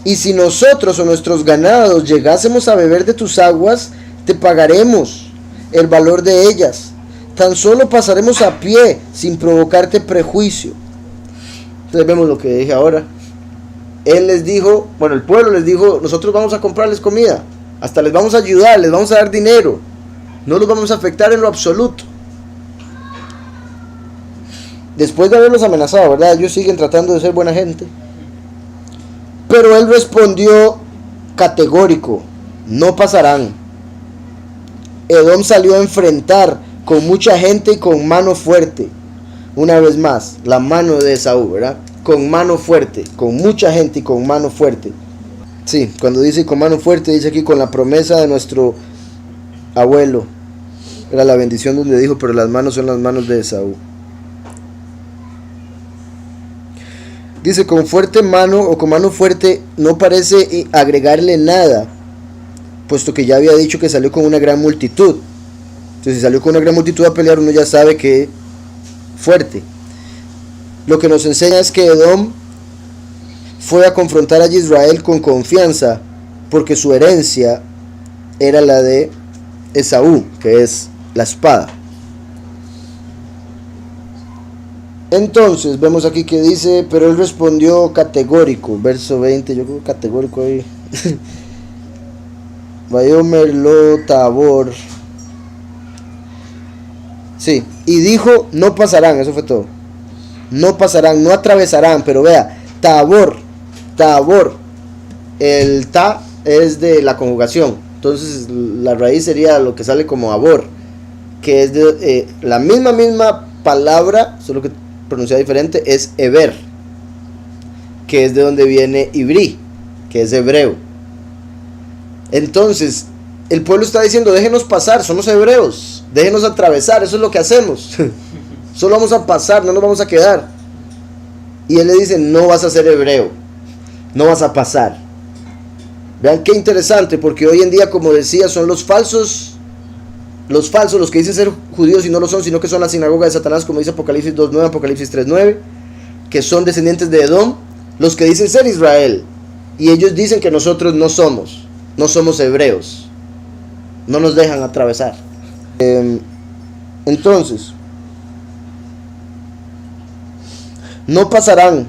y si nosotros o nuestros ganados llegásemos a beber de tus aguas, te pagaremos el valor de ellas. Tan solo pasaremos a pie, sin provocarte prejuicio. Entonces vemos lo que dije ahora. Él les dijo, bueno, el pueblo les dijo: nosotros vamos a comprarles comida, hasta les vamos a ayudar, les vamos a dar dinero, no los vamos a afectar en lo absoluto. Después de haberlos amenazado, ¿verdad? Ellos siguen tratando de ser buena gente. Pero él respondió categórico: no pasarán. Edom salió a enfrentar con mucha gente y con mano fuerte. Una vez más, la mano de Esaú, ¿verdad? Con mano fuerte, con mucha gente y con mano fuerte. Sí, cuando dice con mano fuerte, dice aquí con la promesa de nuestro abuelo. Era la bendición donde dijo: pero las manos son las manos de Esaú. Dice con fuerte mano o con mano fuerte, no parece agregarle nada, puesto que ya había dicho que salió con una gran multitud. Entonces, si salió con una gran multitud a pelear, uno ya sabe que fuerte. Lo que nos enseña es que Edom fue a confrontar a Israel con confianza, porque su herencia era la de Esaú, que es la espada. Entonces vemos aquí que dice: pero él respondió categórico, verso 20, yo creo categórico ahí. Vayomer lo Tabor. Sí, y dijo: no pasarán, eso fue todo. No pasarán, no atravesarán, pero vea, Tabor, el ta es de la conjugación, entonces la raíz sería lo que sale como abor, que es de la misma palabra, solo que pronunciada diferente, es Eber, que es de donde viene Ibrí, que es hebreo. Entonces, el pueblo está diciendo: déjenos pasar, somos hebreos, déjenos atravesar, eso es lo que hacemos. Solo vamos a pasar, no nos vamos a quedar. Y él le dice: no vas a ser hebreo, no vas a pasar. Vean qué interesante, porque hoy en día, como decía, son los falsos, los que dicen ser judíos y no lo son, sino que son la sinagoga de Satanás, como dice Apocalipsis 2.9, Apocalipsis 3.9, que son descendientes de Edom, los que dicen ser Israel, y ellos dicen que nosotros no somos hebreos, no nos dejan atravesar. Entonces, no pasarán.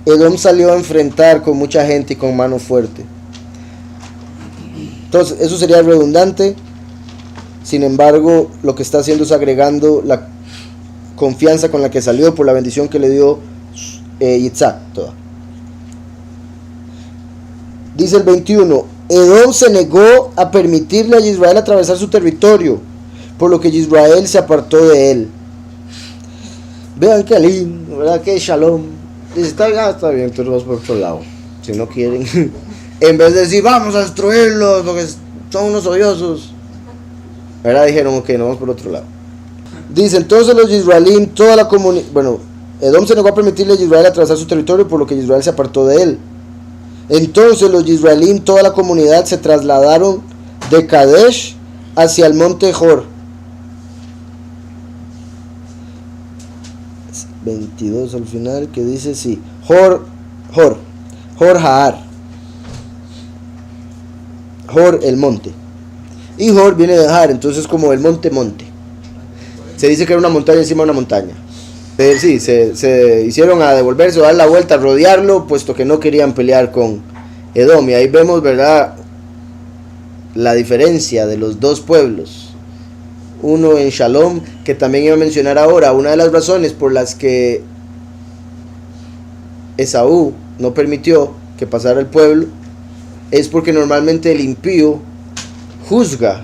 Edom salió a enfrentar con mucha gente y con mano fuerte. Entonces, eso sería redundante. Sin embargo, lo que está haciendo es agregando la confianza con la que salió por la bendición que le dio Yitzhak. Dice el 21: Edom se negó a permitirle a Israel atravesar su territorio, por lo que Israel se apartó de él. Vean qué lindo, ¿verdad? Qué shalom. Dice: está bien, pero vamos por otro lado. Si no quieren, en vez de decir vamos a destruirlos porque son unos odiosos, ¿verdad? Dijeron: ok, nos vamos por otro lado. Dice: entonces los israelíes, toda la comunidad, Edom se negó a permitirle a Israel atravesar su territorio, por lo que Israel se apartó de él. Entonces los israelíes, toda la comunidad, se trasladaron de Kadesh hacia el monte Hor. 22 al final, que dice, sí, Hor Haar, Hor el monte, y Hor viene de Har, entonces como el monte. Se dice que era una montaña encima de una montaña. Sí, se hicieron a devolverse o dar la vuelta, a rodearlo, puesto que no querían pelear con Edom. Y ahí vemos, ¿verdad?, la diferencia de los dos pueblos. Uno en Shalom, que también iba a mencionar ahora. Una de las razones por las que Esaú no permitió que pasara el pueblo es porque normalmente el impío juzga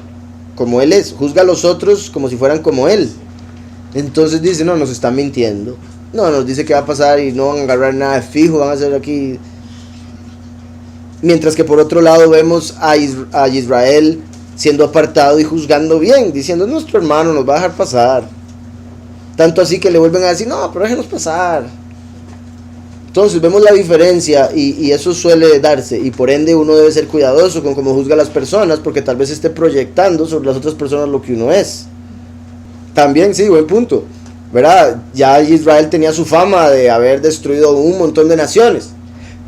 como él es, juzga a los otros como si fueran como él. Entonces dice: no, nos están mintiendo, no, nos dice que va a pasar y no van a agarrar nada de fijo, van a hacer aquí. Mientras que por otro lado vemos a Israel siendo apartado y juzgando bien, diciendo: nuestro hermano nos va a dejar pasar. Tanto así que le vuelven a decir: no, pero déjenos pasar. Entonces vemos la diferencia y eso suele darse, y por ende uno debe ser cuidadoso con cómo juzga a las personas, porque tal vez esté proyectando sobre las otras personas lo que uno es. También, sí, buen punto, ¿verdad? Ya Israel tenía su fama de haber destruido un montón de naciones,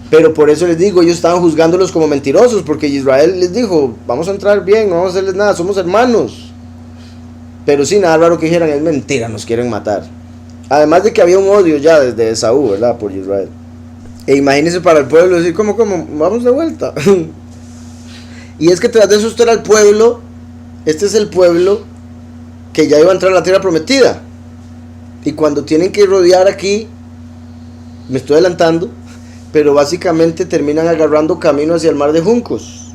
pero por eso les digo, ellos estaban juzgándolos como mentirosos, porque Israel les dijo, vamos a entrar bien, no vamos a hacerles nada, somos hermanos. Pero sí, nada raro que dijeran, es mentira, nos quieren matar. Además de que había un odio ya desde Esaú, ¿verdad? Por Israel. E imagínense para el pueblo decir, ¿cómo? Vamos de vuelta. Y es que tras de eso esto era el pueblo, este es el pueblo que ya iba a entrar a la tierra prometida. Y cuando tienen que rodear aquí, me estoy adelantando, pero básicamente terminan agarrando camino hacia el mar de juncos.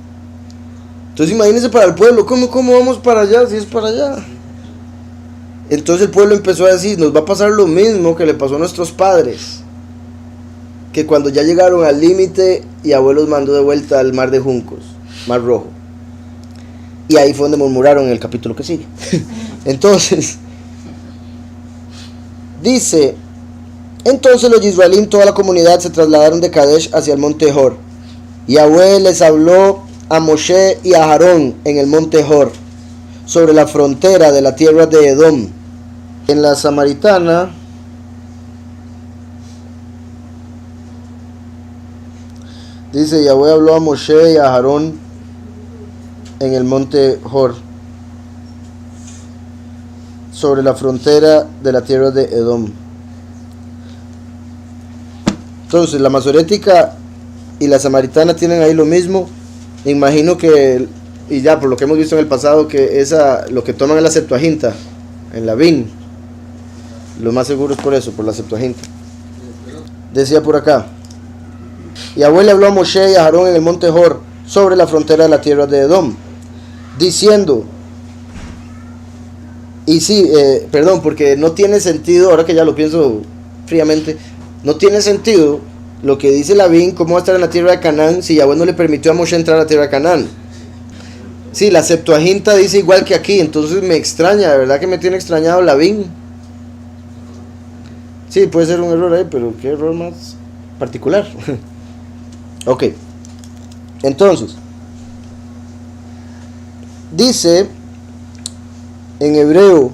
Entonces imagínense para el pueblo, ¿cómo vamos para allá si es para allá? Entonces el pueblo empezó a decir, nos va a pasar lo mismo que le pasó a nuestros padres, que cuando ya llegaron al límite, Yahweh los mandó de vuelta al mar de juncos, mar rojo. Y ahí fue donde murmuraron en el capítulo que sigue. Entonces, dice, entonces los israelíes, toda la comunidad, se trasladaron de Kadesh hacia el monte Hor. Yahweh les habló a Moshe y a Aarón en el monte Hor, sobre la frontera de la tierra de Edom. En la Samaritana dice, Yahweh habló a Moshe y a Aarón en el monte Hor, sobre la frontera de la tierra de Edom. Entonces la masorética y la samaritana tienen ahí lo mismo. Me imagino que, y ya por lo que hemos visto en el pasado, que esa, lo que toman es la Septuaginta, en la BIN. Lo más seguro es por eso, por la Septuaginta. Decía por acá, Yahweh le habló a Moshe y a Aarón en el monte Hor, sobre la frontera de la tierra de Edom, diciendo, y sí, perdón, porque no tiene sentido, ahora que ya lo pienso fríamente, no tiene sentido lo que dice la BIN, cómo va a estar en la tierra de Canaán, si Yahweh no le permitió a Moshe entrar a la tierra de Canaán. Sí, la Septuaginta dice igual que aquí, entonces me extraña, de verdad que me tiene extrañado la BIN. Sí, puede ser un error ahí, pero qué error más particular. Ok, entonces, dice en hebreo,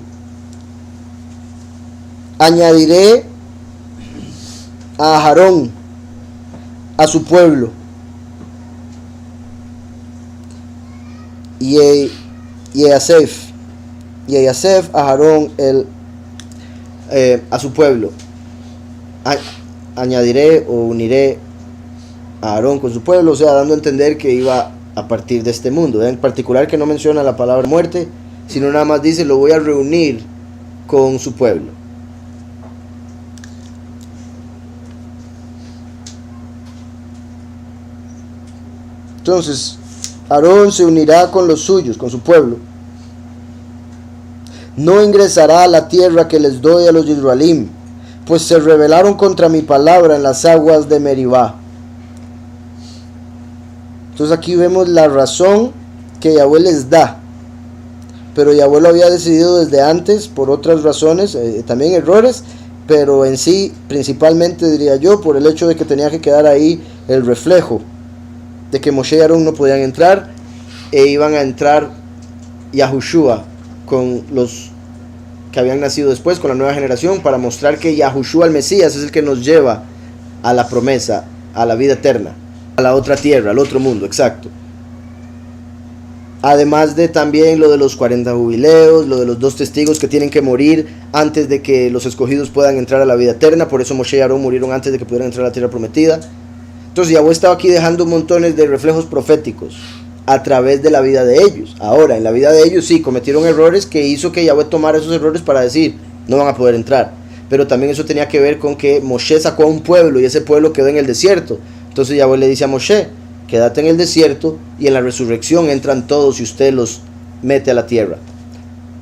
añadiré a Aarón a su pueblo y a Yasef a Aarón a su pueblo. Añadiré o uniré a Aarón con su pueblo, o sea, dando a entender que iba a partir de este mundo. En particular que no menciona la palabra muerte, sino nada más dice, lo voy a reunir con su pueblo. Entonces, Aarón se unirá con los suyos, con su pueblo. No ingresará a la tierra que les doy a los Israelíes, pues se rebelaron contra mi palabra en las aguas de Meribá. Entonces aquí vemos la razón que Yahweh les da, pero Yahweh lo había decidido desde antes por otras razones, también errores, pero en sí, principalmente diría yo, por el hecho de que tenía que quedar ahí el reflejo de que Moshe y Aarón no podían entrar, e iban a entrar Yahushua con los que habían nacido después, con la nueva generación, para mostrar que Yahushua el Mesías es el que nos lleva a la promesa, a la vida eterna, a la otra tierra, al otro mundo, exacto. Además de también lo de los 40 jubileos, lo de los 2 testigos que tienen que morir antes de que los escogidos puedan entrar a la vida eterna, por eso Moshe y Aarón murieron antes de que pudieran entrar a la tierra prometida. Entonces Yahweh estaba aquí dejando montones de reflejos proféticos a través de la vida de ellos. Ahora, en la vida de ellos sí, cometieron errores que hizo que Yahweh tomara esos errores para decir, no van a poder entrar. Pero también eso tenía que ver con que Moshe sacó a un pueblo y ese pueblo quedó en el desierto. Entonces Yahweh le dice a Moshe, quédate en el desierto y en la resurrección entran todos y usted los mete a la tierra.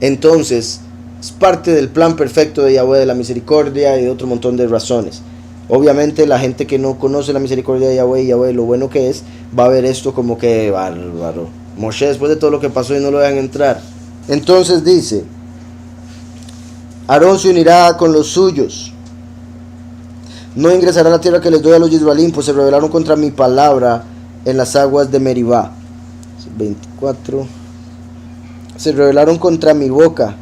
Entonces, es parte del plan perfecto de Yahweh, de la misericordia y de otro montón de razones. Obviamente la gente que no conoce la misericordia de Yahweh y Yahweh lo bueno que es, va a ver esto como que bárbaro. Moshe, después de todo lo que pasó y no lo dejan entrar. Entonces dice, Aarón se unirá con los suyos. no ingresarán a la tierra que les doy a los israelíes, pues se rebelaron contra mi palabra en las aguas de Meribá. 24. Se rebelaron contra mi boca.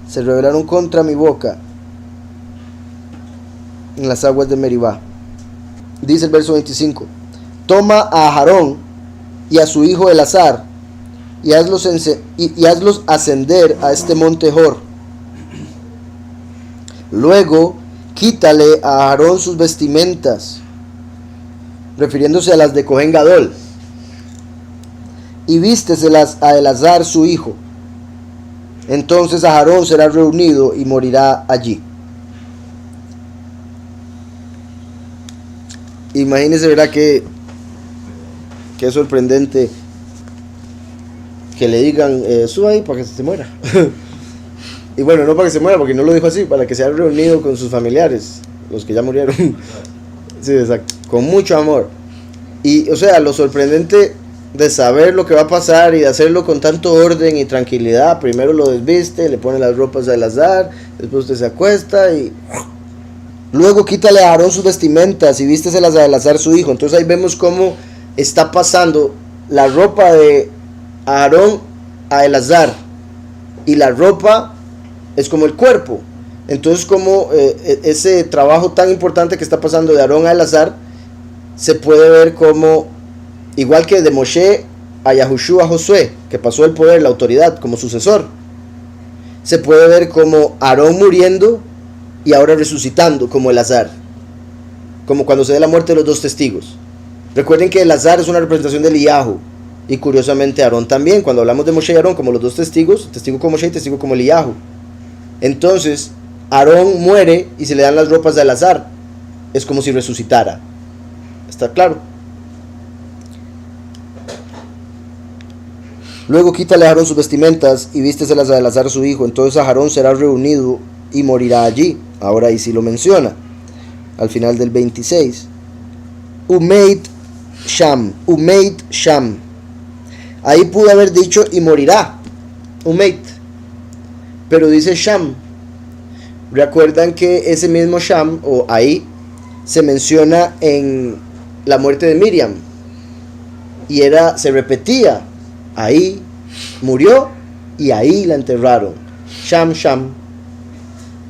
Se rebelaron contra mi boca en las aguas de Meribá. Dice el verso 25. Toma a Aarón y a su hijo Elazar y hazlos ascender a este monte Hor. Luego quítale a Aarón sus vestimentas, refiriéndose a las de Cohen Gadol, y vísteselas a Elazar su hijo. Entonces Aarón será reunido y morirá allí. Imagínense, ¿verdad? Que es sorprendente que le digan, suba ahí para que se muera. Y bueno, no para que se muera, porque no lo dijo así, para que sea reunido con sus familiares, los que ya murieron. Sí, exacto, con mucho amor. Y, o sea, lo sorprendente de saber lo que va a pasar y de hacerlo con tanto orden y tranquilidad. Primero lo desviste, le pone las ropas de Elazar, después usted se acuesta y luego quítale a Aarón sus vestimentas y vísteselas a Elazar su hijo. Entonces ahí vemos cómo está pasando la ropa de Aarón a Elazar, y la ropa es como el cuerpo. Entonces como ese trabajo tan importante que está pasando de Aarón a Elazar se puede ver como, igual que de Moshe a Yahushua a Josué, que pasó el poder, la autoridad como sucesor, se puede ver como Aarón muriendo y ahora resucitando como Elazar, como cuando se dé la muerte de los dos testigos. Recuerden que Elazar es una representación de Eliyahu, y curiosamente Aarón también. Cuando hablamos de Moshe y Aarón como los dos testigos, testigo como Moshe y testigo como Eliyahu. Entonces Aarón muere y se le dan las ropas de Elazar, es como si resucitara. ¿Está claro? Luego quítale a Aarón sus vestimentas y vísteselas a Elazar su hijo. Entonces Aarón será reunido y morirá allí. Ahora ahí sí lo menciona, al final del 26. Umeit Sham. Ahí pudo haber dicho y morirá, Umeit, pero dice Sham. Recuerdan que ese mismo Sham, o ahí, se menciona en la muerte de Miriam, y se repetía, ahí murió y ahí la enterraron, Sham.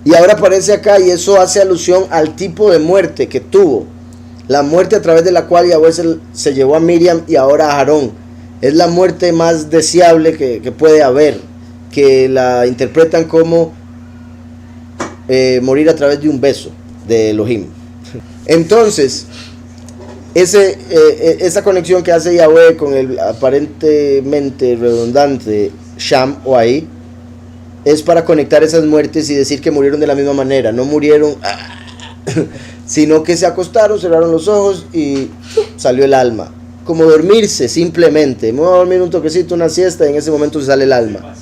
Y ahora aparece acá, y eso hace alusión al tipo de muerte que tuvo, la muerte a través de la cual Yahweh se llevó a Miriam y ahora a Aarón. Es la muerte más deseable que puede haber, que la interpretan como morir a través de un beso de Elohim. Entonces, esa conexión que hace Yahweh con el aparentemente redundante Sham o ahí, es para conectar esas muertes y decir que murieron de la misma manera. No murieron sino que se acostaron, cerraron los ojos y salió el alma, como dormirse simplemente. Me voy a dormir un toquecito, una siesta, y en ese momento se sale el alma.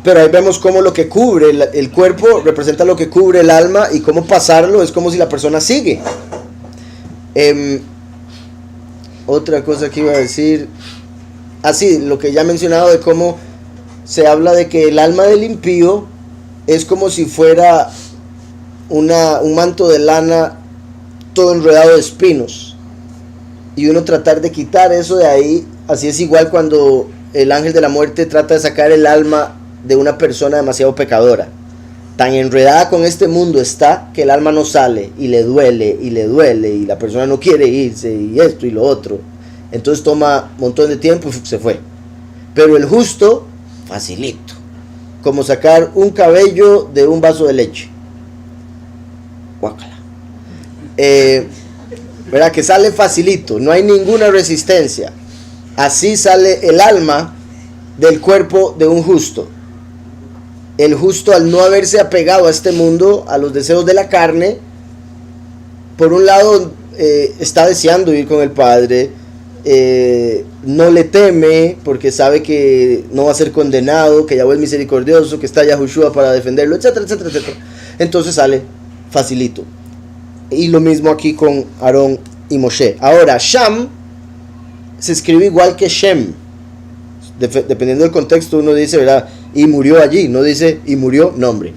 Pero ahí vemos cómo lo que cubre el cuerpo representa lo que cubre el alma, y cómo pasarlo es como si la persona sigue. Otra cosa que iba a decir, así, lo que ya he mencionado, de cómo se habla de que el alma del impío es como si fuera un manto de lana todo enredado de espinos, y uno tratar de quitar eso de ahí. Así es igual cuando el ángel de la muerte trata de sacar el alma de una persona demasiado pecadora. Tan enredada con este mundo está que el alma no sale, y le duele, y la persona no quiere irse, y esto y lo otro. Entonces toma un montón de tiempo y se fue. Pero el justo, facilito, como sacar un cabello de un vaso de leche. Guácala. ¿Verdad? Que sale facilito, no hay ninguna resistencia. Así sale el alma del cuerpo de un justo. El justo, al no haberse apegado a este mundo, a los deseos de la carne, por un lado está deseando ir con el Padre, no le teme porque sabe que no va a ser condenado, que Yahweh es misericordioso, que está Yahushua para defenderlo, etcétera, etcétera, etcétera. Entonces sale facilito. Y lo mismo aquí con Aarón y Moshe. Ahora, Sham se escribe igual que Shem. Dependiendo del contexto, uno dice, ¿verdad?, y murió allí, no dice y murió nombre.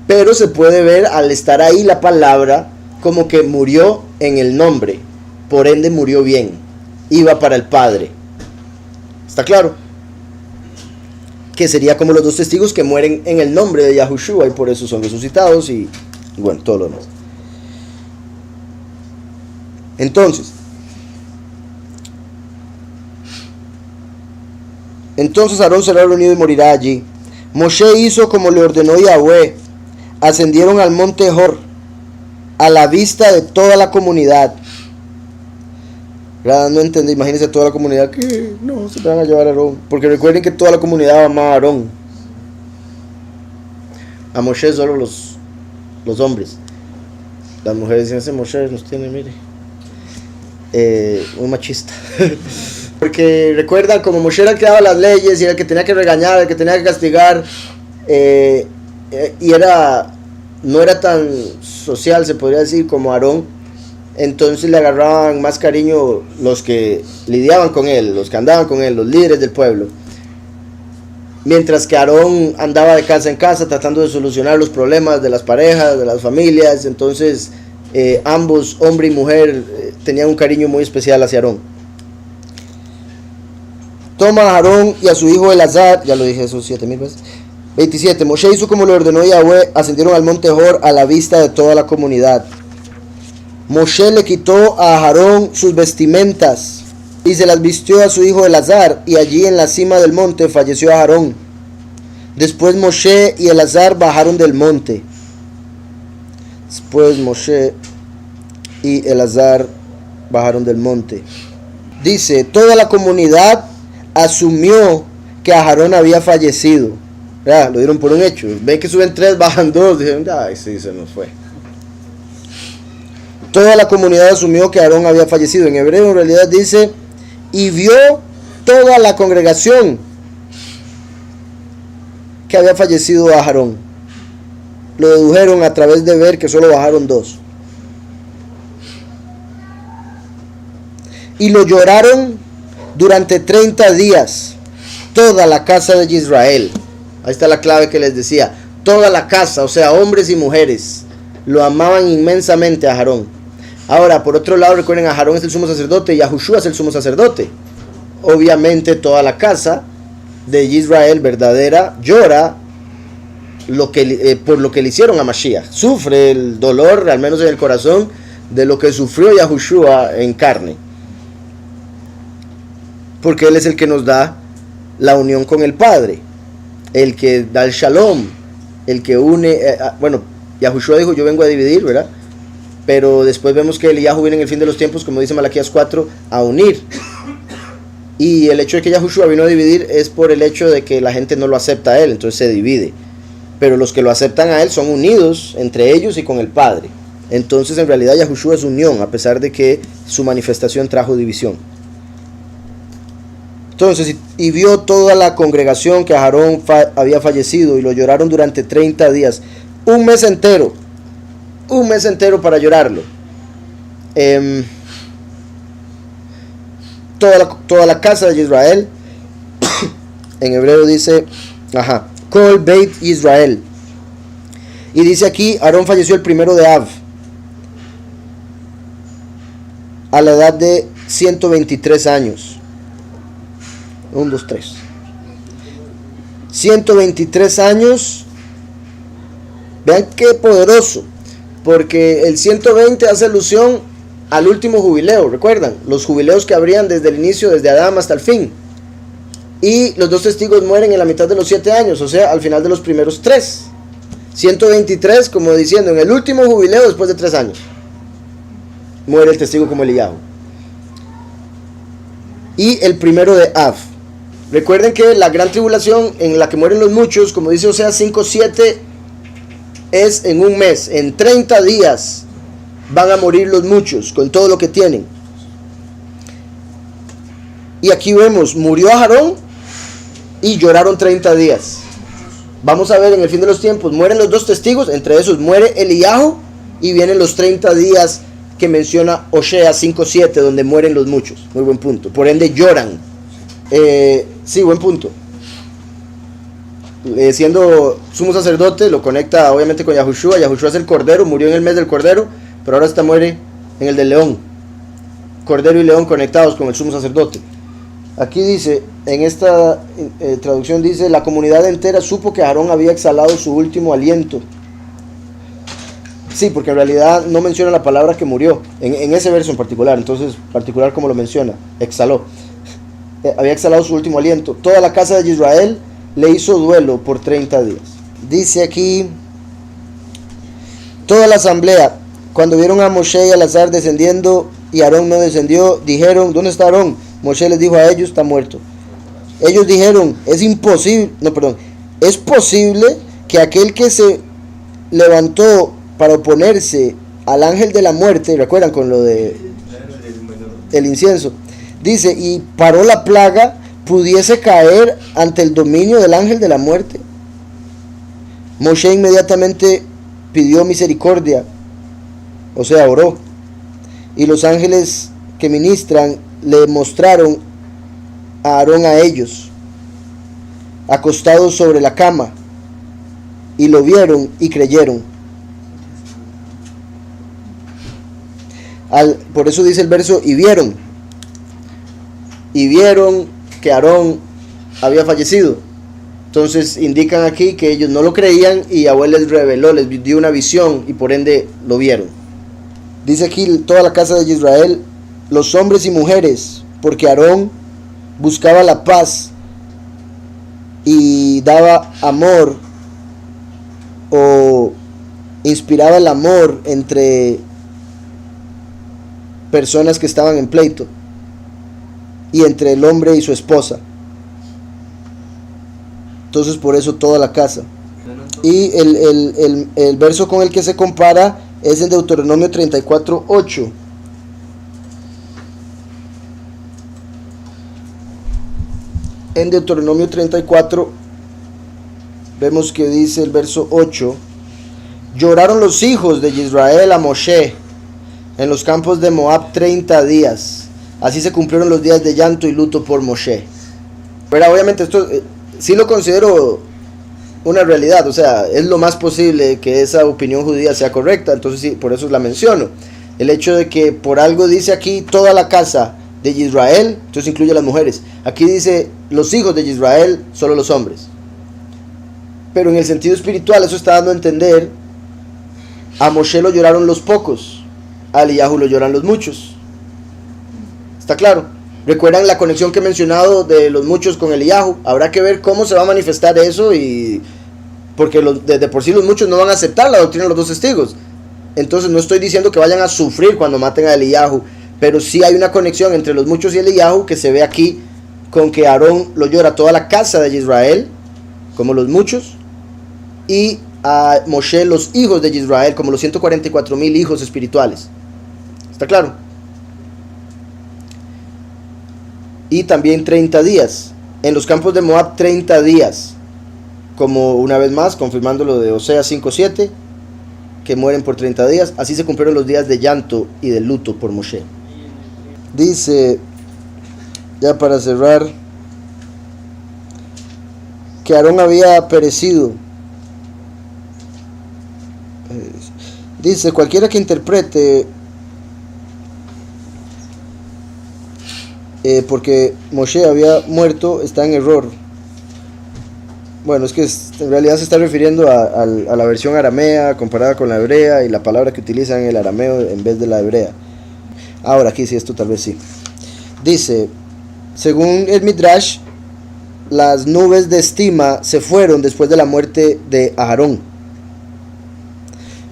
pero se puede ver al estar ahí la palabra como que murió en el nombre, por ende murió bien, iba para el Padre. ¿Está claro? Que sería como los dos testigos que mueren en el nombre de Yahushua y por eso son resucitados y bueno, todo lo demás. Entonces Aarón será reunido y morirá allí. Moshe hizo como le ordenó Yahweh. Ascendieron al monte Hor, a la vista de toda la comunidad. No entendí, imagínense toda la comunidad que no se van a llevar a Aarón. Porque recuerden que toda la comunidad amaba a Aarón. A Moshe solo los hombres. Las mujeres decían, ese Moshe nos tiene, mire, muy machista. Porque recuerdan, como Moshe era el que daba las leyes y era el que tenía que regañar, el que tenía que castigar, y no era tan social, se podría decir, como Aarón. Entonces le agarraban más cariño los que lidiaban con él, los que andaban con él, los líderes del pueblo. Mientras que Aarón andaba de casa en casa tratando de solucionar los problemas de las parejas, de las familias. Entonces ambos, hombre y mujer, tenían un cariño muy especial hacia Aarón. Toma a Aarón y a su hijo Elazar, ya lo dije eso 7000 veces. 27. Moshe hizo como le ordenó Yahweh, ascendieron al monte Hor a la vista de toda la comunidad. Moshe le quitó a Aarón sus vestimentas y se las vistió a su hijo Elazar, y allí en la cima del monte falleció Aarón. Después Moshe y Elazar bajaron del monte. Después Moshe y Elazar bajaron del monte. Dice, toda la comunidad asumió que Aarón había fallecido. Ya, lo dieron por un hecho. Ven que suben 3, bajan 2. Dijeron, ay, sí, se nos fue. Toda la comunidad asumió que Aarón había fallecido. En hebreo en realidad dice, y vio toda la congregación que había fallecido Aarón. Lo dedujeron a través de ver que solo bajaron 2. Y lo lloraron durante 30 días, toda la casa de Israel. Ahí está la clave que les decía. Toda la casa, o sea, hombres y mujeres, lo amaban inmensamente a Aarón. Ahora, por otro lado, recuerden, Aarón es el sumo sacerdote y Yahushua es el sumo sacerdote. Obviamente, toda la casa de Israel verdadera llora por lo que le hicieron a Mashiach. Sufre el dolor, al menos en el corazón, de lo que sufrió Yahushua en carne. Porque Él es el que nos da la unión con el Padre, el que da el shalom, el que une. Yahushua dijo, yo vengo a dividir, ¿verdad? Pero después vemos que Eliyahu viene en el fin de los tiempos, como dice Malaquías 4, a unir. Y el hecho de que Yahushua vino a dividir es por el hecho de que la gente no lo acepta a Él, entonces se divide. Pero los que lo aceptan a Él son unidos entre ellos y con el Padre. Entonces en realidad Yahushua es unión, a pesar de que su manifestación trajo división. Entonces, y vio toda la congregación que Aarón había fallecido, y lo lloraron durante 30 días. Un mes entero para llorarlo. Toda la casa de Israel, en hebreo dice, Kol Beit Israel. Y dice aquí, Aarón falleció el 1 de Av, a la edad de 123 años. 1, 2, 3. 123 años. Vean qué poderoso. Porque el 120 hace alusión al último jubileo. ¿Recuerdan? Los jubileos que habrían desde el inicio, desde Adán hasta el fin. Y los 2 testigos mueren en la mitad de los 7 años. O sea, al final de los primeros 3. 123, como diciendo, en el último jubileo después de 3 años. Muere el testigo como Eliyahu. Y el 1 de Av. Recuerden que la gran tribulación en la que mueren los muchos, como dice Oseas 5:7, es en un mes. En 30 días van a morir los muchos con todo lo que tienen. Y aquí vemos, murió Aarón y lloraron 30 días. Vamos a ver en el fin de los tiempos, mueren los 2 testigos, entre esos muere Eliyahu, y vienen los 30 días que menciona Oseas 5:7, donde mueren los muchos. Muy buen punto. Por ende lloran. Sí, buen punto. siendo sumo sacerdote, lo conecta obviamente con Yahushua. Yahushua es el cordero, murió en el mes del cordero, pero ahora muere en el del león. Cordero y león conectados con el sumo sacerdote. Aquí dice, en esta traducción dice, la comunidad entera supo que Aarón había exhalado su último aliento. Sí, porque en realidad no menciona la palabra que murió, en ese verso en particular, entonces particular como lo menciona, exhaló. Había exhalado su último aliento. Toda la casa de Israel le hizo duelo por 30 días. Dice aquí, toda la asamblea, cuando vieron a Moshe y a Eleazar descendiendo y Aarón no descendió, dijeron, ¿dónde está Aarón? Moshe les dijo a ellos, está muerto. Ellos dijeron, es posible que aquel que se levantó para oponerse al ángel de la muerte, recuerdan con lo de el incienso, dice, y paró la plaga, pudiese caer ante el dominio del ángel de la muerte. Moshe inmediatamente pidió misericordia, o sea, oró, y los ángeles que ministran le mostraron a Aarón a ellos, acostados sobre la cama, y lo vieron y creyeron. Por eso dice el verso, y vieron que Aarón había fallecido. Entonces indican aquí que ellos no lo creían y Yahweh les reveló, les dio una visión y por ende lo vieron. Dice aquí toda la casa de Israel, los hombres y mujeres, porque Aarón buscaba la paz y daba amor o inspiraba el amor entre personas que estaban en pleito y entre el hombre y su esposa. Entonces por eso toda la casa. Y el verso con el que se compara es en Deuteronomio 34:8. En Deuteronomio 34 vemos que dice el verso 8: lloraron los hijos de Israel a Moshe en los campos de Moab 30 días. Así se cumplieron los días de llanto y luto por Moshe. Pero obviamente esto sí lo considero una realidad, o sea, es lo más posible que esa opinión judía sea correcta, entonces sí, por eso la menciono. El hecho de que por algo dice aquí toda la casa de Israel, entonces incluye a las mujeres. Aquí dice los hijos de Israel, solo los hombres. Pero en el sentido espiritual eso está dando a entender, a Moshe lo lloraron los pocos, a Eliyahu lo lloran los muchos. ¿Está claro? ¿Recuerdan la conexión que he mencionado de los muchos con Eliyahu? Habrá que ver cómo se va a manifestar eso, y porque de por sí los muchos no van a aceptar la doctrina de los dos testigos. Entonces no estoy diciendo que vayan a sufrir cuando maten a Eliyahu, pero sí hay una conexión entre los muchos y Eliyahu que se ve aquí, con que Aarón lo llora toda la casa de Israel, como los muchos, y a Moshe los hijos de Israel, como los 144,000 hijos espirituales. ¿Está claro? Y también 30 días. En los campos de Moab 30 días. Como una vez más, confirmando lo de Oseas 5:7, que mueren por 30 días. Así se cumplieron los días de llanto y de luto por Moshe. Dice, ya para cerrar, que Aarón había perecido. Dice, cualquiera que interprete porque Moshe había muerto está en error. Bueno, es que en realidad se está refiriendo a la versión aramea comparada con la hebrea y la palabra que utilizan en el arameo en vez de la hebrea. Ahora aquí sí, esto tal vez sí. Dice, según el Midrash, las nubes de estima se fueron después de la muerte de Aarón.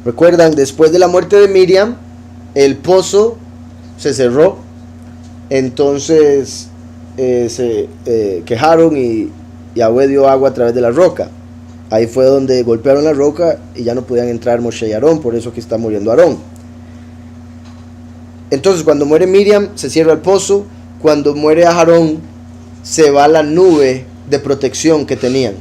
Recuerdan, después de la muerte de Miriam, el pozo se cerró. Entonces se quejaron y Yahweh dio agua a través de la roca. Ahí fue donde golpearon la roca y ya no podían entrar Moshe y Aarón, por eso que está muriendo Aarón. Entonces cuando muere Miriam se cierra el pozo, cuando muere Aarón se va la nube de protección que tenían.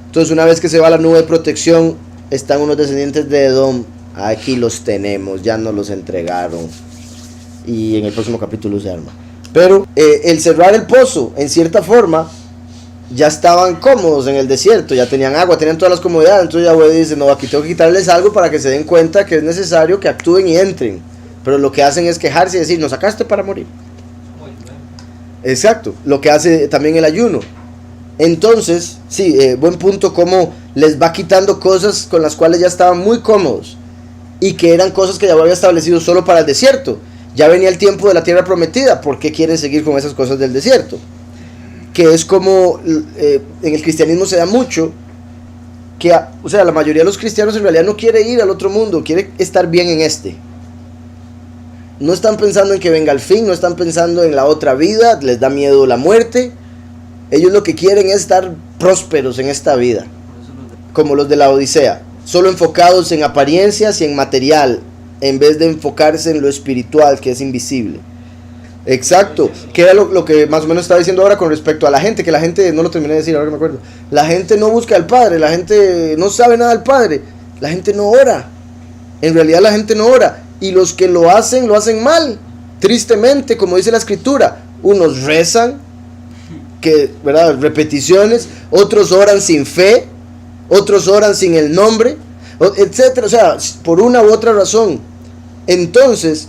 Entonces una vez que se va la nube de protección, están unos descendientes de Edom, aquí los tenemos, ya nos los entregaron. Y en el próximo capítulo se arma. Pero el cerrar el pozo, en cierta forma, ya estaban cómodos en el desierto, ya tenían agua, tenían todas las comodidades. Entonces Yahweh dice, no, aquí tengo que quitarles algo para que se den cuenta que es necesario que actúen y entren. Pero lo que hacen es quejarse y decir, nos sacaste para morir. Exacto, lo que hace también el ayuno. Entonces, sí, buen punto, como les va quitando cosas con las cuales ya estaban muy cómodos y que eran cosas que Yahweh había establecido solo para el desierto. Ya venía el tiempo de la tierra prometida. ¿Por qué quieren seguir con esas cosas del desierto? Que es como en el cristianismo se da mucho, que o sea, la mayoría de los cristianos en realidad no quiere ir al otro mundo, quiere estar bien en este. No están pensando en que venga el fin, no están pensando en la otra vida, les da miedo la muerte. Ellos lo que quieren es estar prósperos en esta vida, como los de la Odisea, solo enfocados en apariencias y en material, en vez de enfocarse en lo espiritual, que es invisible. Exacto, que era lo que más o menos estaba diciendo ahora con respecto a la gente, que la gente, no lo terminé de decir, ahora que me acuerdo, la gente no busca al Padre, la gente no sabe nada del Padre, la gente no ora, en realidad la gente no ora, y los que lo hacen mal, tristemente, como dice la Escritura, unos rezan, que, ¿verdad? Repeticiones, otros oran sin fe, otros oran sin el nombre, etcétera, o sea, por una u otra razón. Entonces,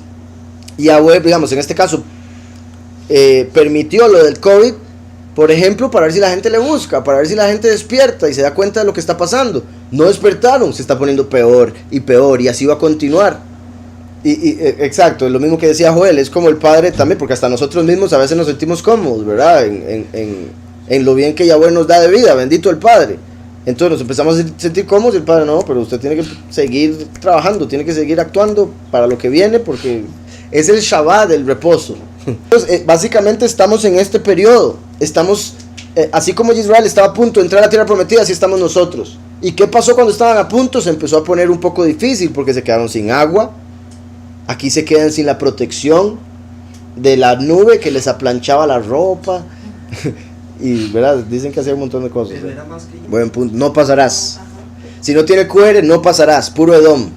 Yahweh, digamos, en este caso, permitió lo del COVID, por ejemplo, para ver si la gente le busca, para ver si la gente despierta y se da cuenta de lo que está pasando. No despertaron, se está poniendo peor y así va a continuar. Exacto, es lo mismo que decía Joel, es como el Padre también, porque hasta nosotros mismos a veces nos sentimos cómodos, ¿verdad? En lo bien que Yahweh nos da de vida, bendito el Padre. Entonces nos empezamos a sentir cómodos y el Padre, no, pero usted tiene que seguir trabajando, tiene que seguir actuando para lo que viene, porque es el Shabbat, el reposo. Entonces, básicamente estamos en este periodo, estamos, así como Israel estaba a punto de entrar a la tierra prometida, así estamos nosotros. ¿Y qué pasó cuando estaban a punto? Se empezó a poner un poco difícil, porque se quedaron sin agua. Aquí se quedan sin la protección de la nube que les aplanchaba la ropa. Y, ¿verdad? Dicen que hacía un montón de cosas. Buen punto. No pasarás. Si no tiene QR, no pasarás. Puro Edom.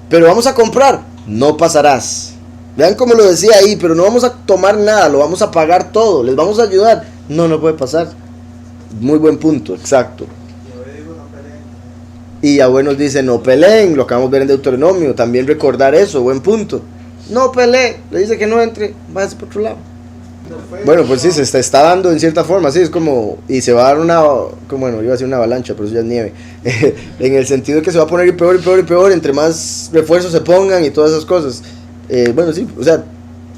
Pero vamos a comprar. No pasarás. Vean cómo lo decía ahí. Pero no vamos a tomar nada. Lo vamos a pagar todo. Les vamos a ayudar. No puede pasar. Muy buen punto. Exacto. Y Yahweh nos dice, no peleen, lo acabamos de ver en Deuteronomio, también recordar eso, buen punto. No peleen, le dice que no entre, váyase por otro lado. Bueno, pues sí, se está dando en cierta forma, sí, es como, y se va a dar una, como, bueno, iba a decir una avalancha, pero eso ya es nieve, en el sentido de que se va a poner peor y peor y peor, entre más refuerzos se pongan y todas esas cosas. Bueno, sí, o sea,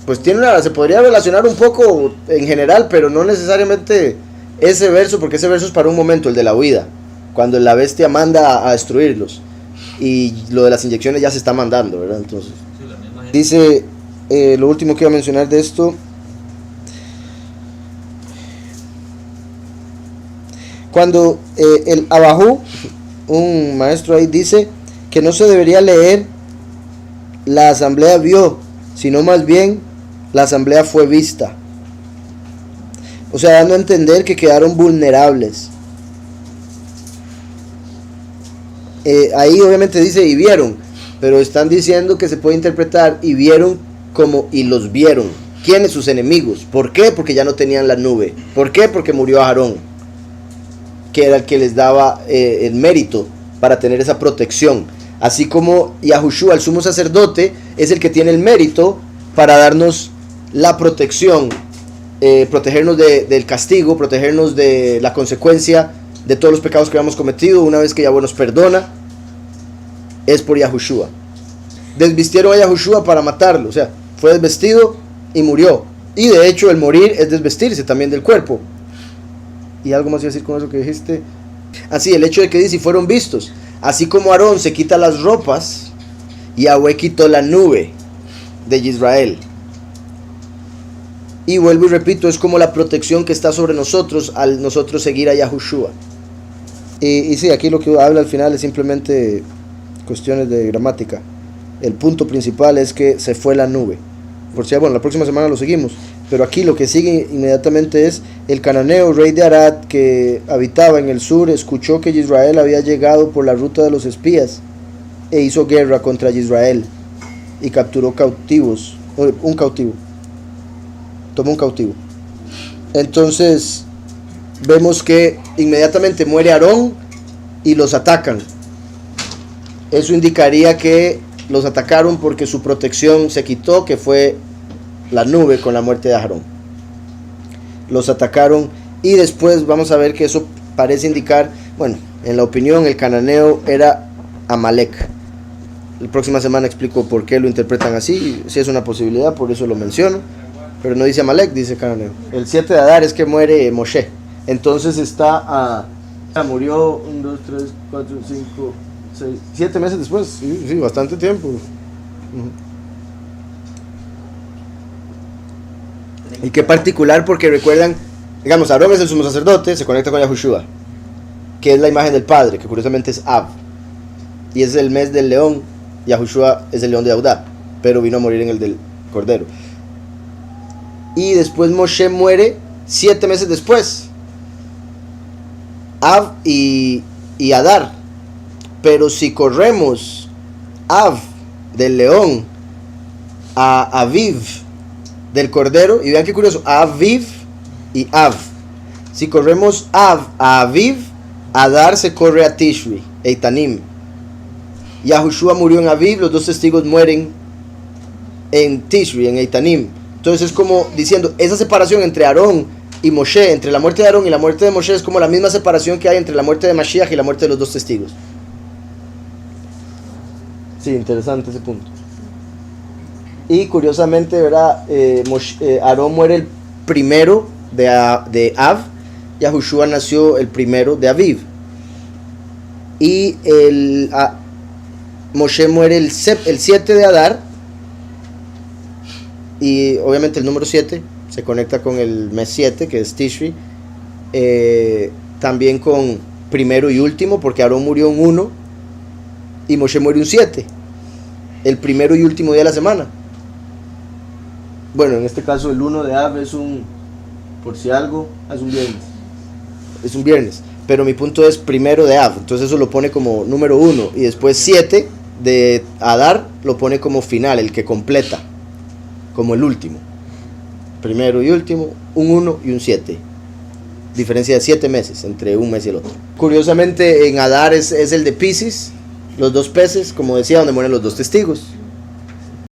pues se podría relacionar un poco en general, pero no necesariamente ese verso, porque ese verso es para un momento, el de la huida. Cuando la bestia manda a destruirlos y lo de las inyecciones ya se está mandando, ¿verdad? Entonces, dice, lo último que iba a mencionar de esto, cuando el Abajú, un maestro ahí, dice que no se debería leer la asamblea vio, sino más bien la asamblea fue vista, o sea, dando a entender que quedaron vulnerables. Ahí obviamente dice y vieron, pero están diciendo que se puede interpretar y vieron como y los vieron. ¿Quiénes? Sus enemigos. ¿Por qué? Porque ya no tenían la nube. ¿Por qué? Porque murió Aarón, que era el que les daba el mérito para tener esa protección. Así como Yahushua, el sumo sacerdote, es el que tiene el mérito para darnos la protección, protegernos del castigo, protegernos de la consecuencia de todos los pecados que habíamos cometido. Una vez que Yahweh nos perdona, es por Yahushua. Desvistieron a Yahushua para matarlo, o sea, fue desvestido y murió. Y de hecho el morir es desvestirse también del cuerpo. Y algo más iba a decir con eso que dijiste. Así, el hecho de que dice, y fueron vistos. Así como Aarón se quita las ropas, Yahweh quitó la nube de Israel. Y vuelvo y repito, es como la protección que está sobre nosotros al nosotros seguir a Yahushua. Y sí, aquí lo que habla al final es simplemente cuestiones de gramática. El punto principal es que se fue la nube. Por si, bueno, la próxima semana lo seguimos. Pero aquí lo que sigue inmediatamente es el cananeo, rey de Arad, que habitaba en el sur, escuchó que Israel había llegado por la ruta de los espías e hizo guerra contra Israel y capturó cautivos, tomó un cautivo. Entonces, vemos que inmediatamente muere Aarón y los atacan. Eso indicaría que los atacaron porque su protección se quitó, que fue la nube con la muerte de Aarón. Los atacaron y después vamos a ver que eso parece indicar, bueno, en la opinión el cananeo era Amalek. La próxima semana explico por qué lo interpretan así, si es una posibilidad, por eso lo menciono, pero no dice Amalek, dice cananeo. El 7 de Adar es que muere Moshe, entonces murió 1, 2, 3, 4, 5, 6, 7 meses después, sí, bastante tiempo. Y qué particular, porque recuerdan, digamos, Aarón es el sumo sacerdote, se conecta con Yahushua, que es la imagen del Padre, que curiosamente es Av, y es el mes del león. Yahushua es el león de Judá, pero vino a morir en el del Cordero. Y después Moshe muere 7 meses después, Av y Adar. Pero si corremos Av del león a Aviv del Cordero, y vean qué curioso, Aviv y Av. Si corremos Av a Aviv, Adar se corre a Tishri, Eitanim. Yahushua murió en Aviv, los dos testigos mueren en Tishri, en Eitanim. Entonces es como diciendo, esa separación entre Aarón y Moshe, entre la muerte de Aarón y la muerte de Moshe, es como la misma separación que hay entre la muerte de Mashiach y la muerte de los dos testigos. Sí, interesante ese punto. Y curiosamente, ¿verdad? Aarón muere el primero de Av, Yahushua nació el primero de Aviv. Y Moshe muere el 7 de Adar, y obviamente el número 7 se conecta con el mes 7, que es Tishri, también con primero y último, porque Aarón murió un 1 y Moshe muere un 7, el primero y último día de la semana. Bueno, en este caso el 1 de Av es por si algo, es un viernes, pero mi punto es primero de Av, entonces eso lo pone como número 1, y después 7 de Adar lo pone como final, el que completa, como el último. Primero y último, un 1 y un 7. Diferencia de 7 meses entre un mes y el otro. Curiosamente en Adar es el de Piscis, los dos peces, como decía, donde mueren los dos testigos.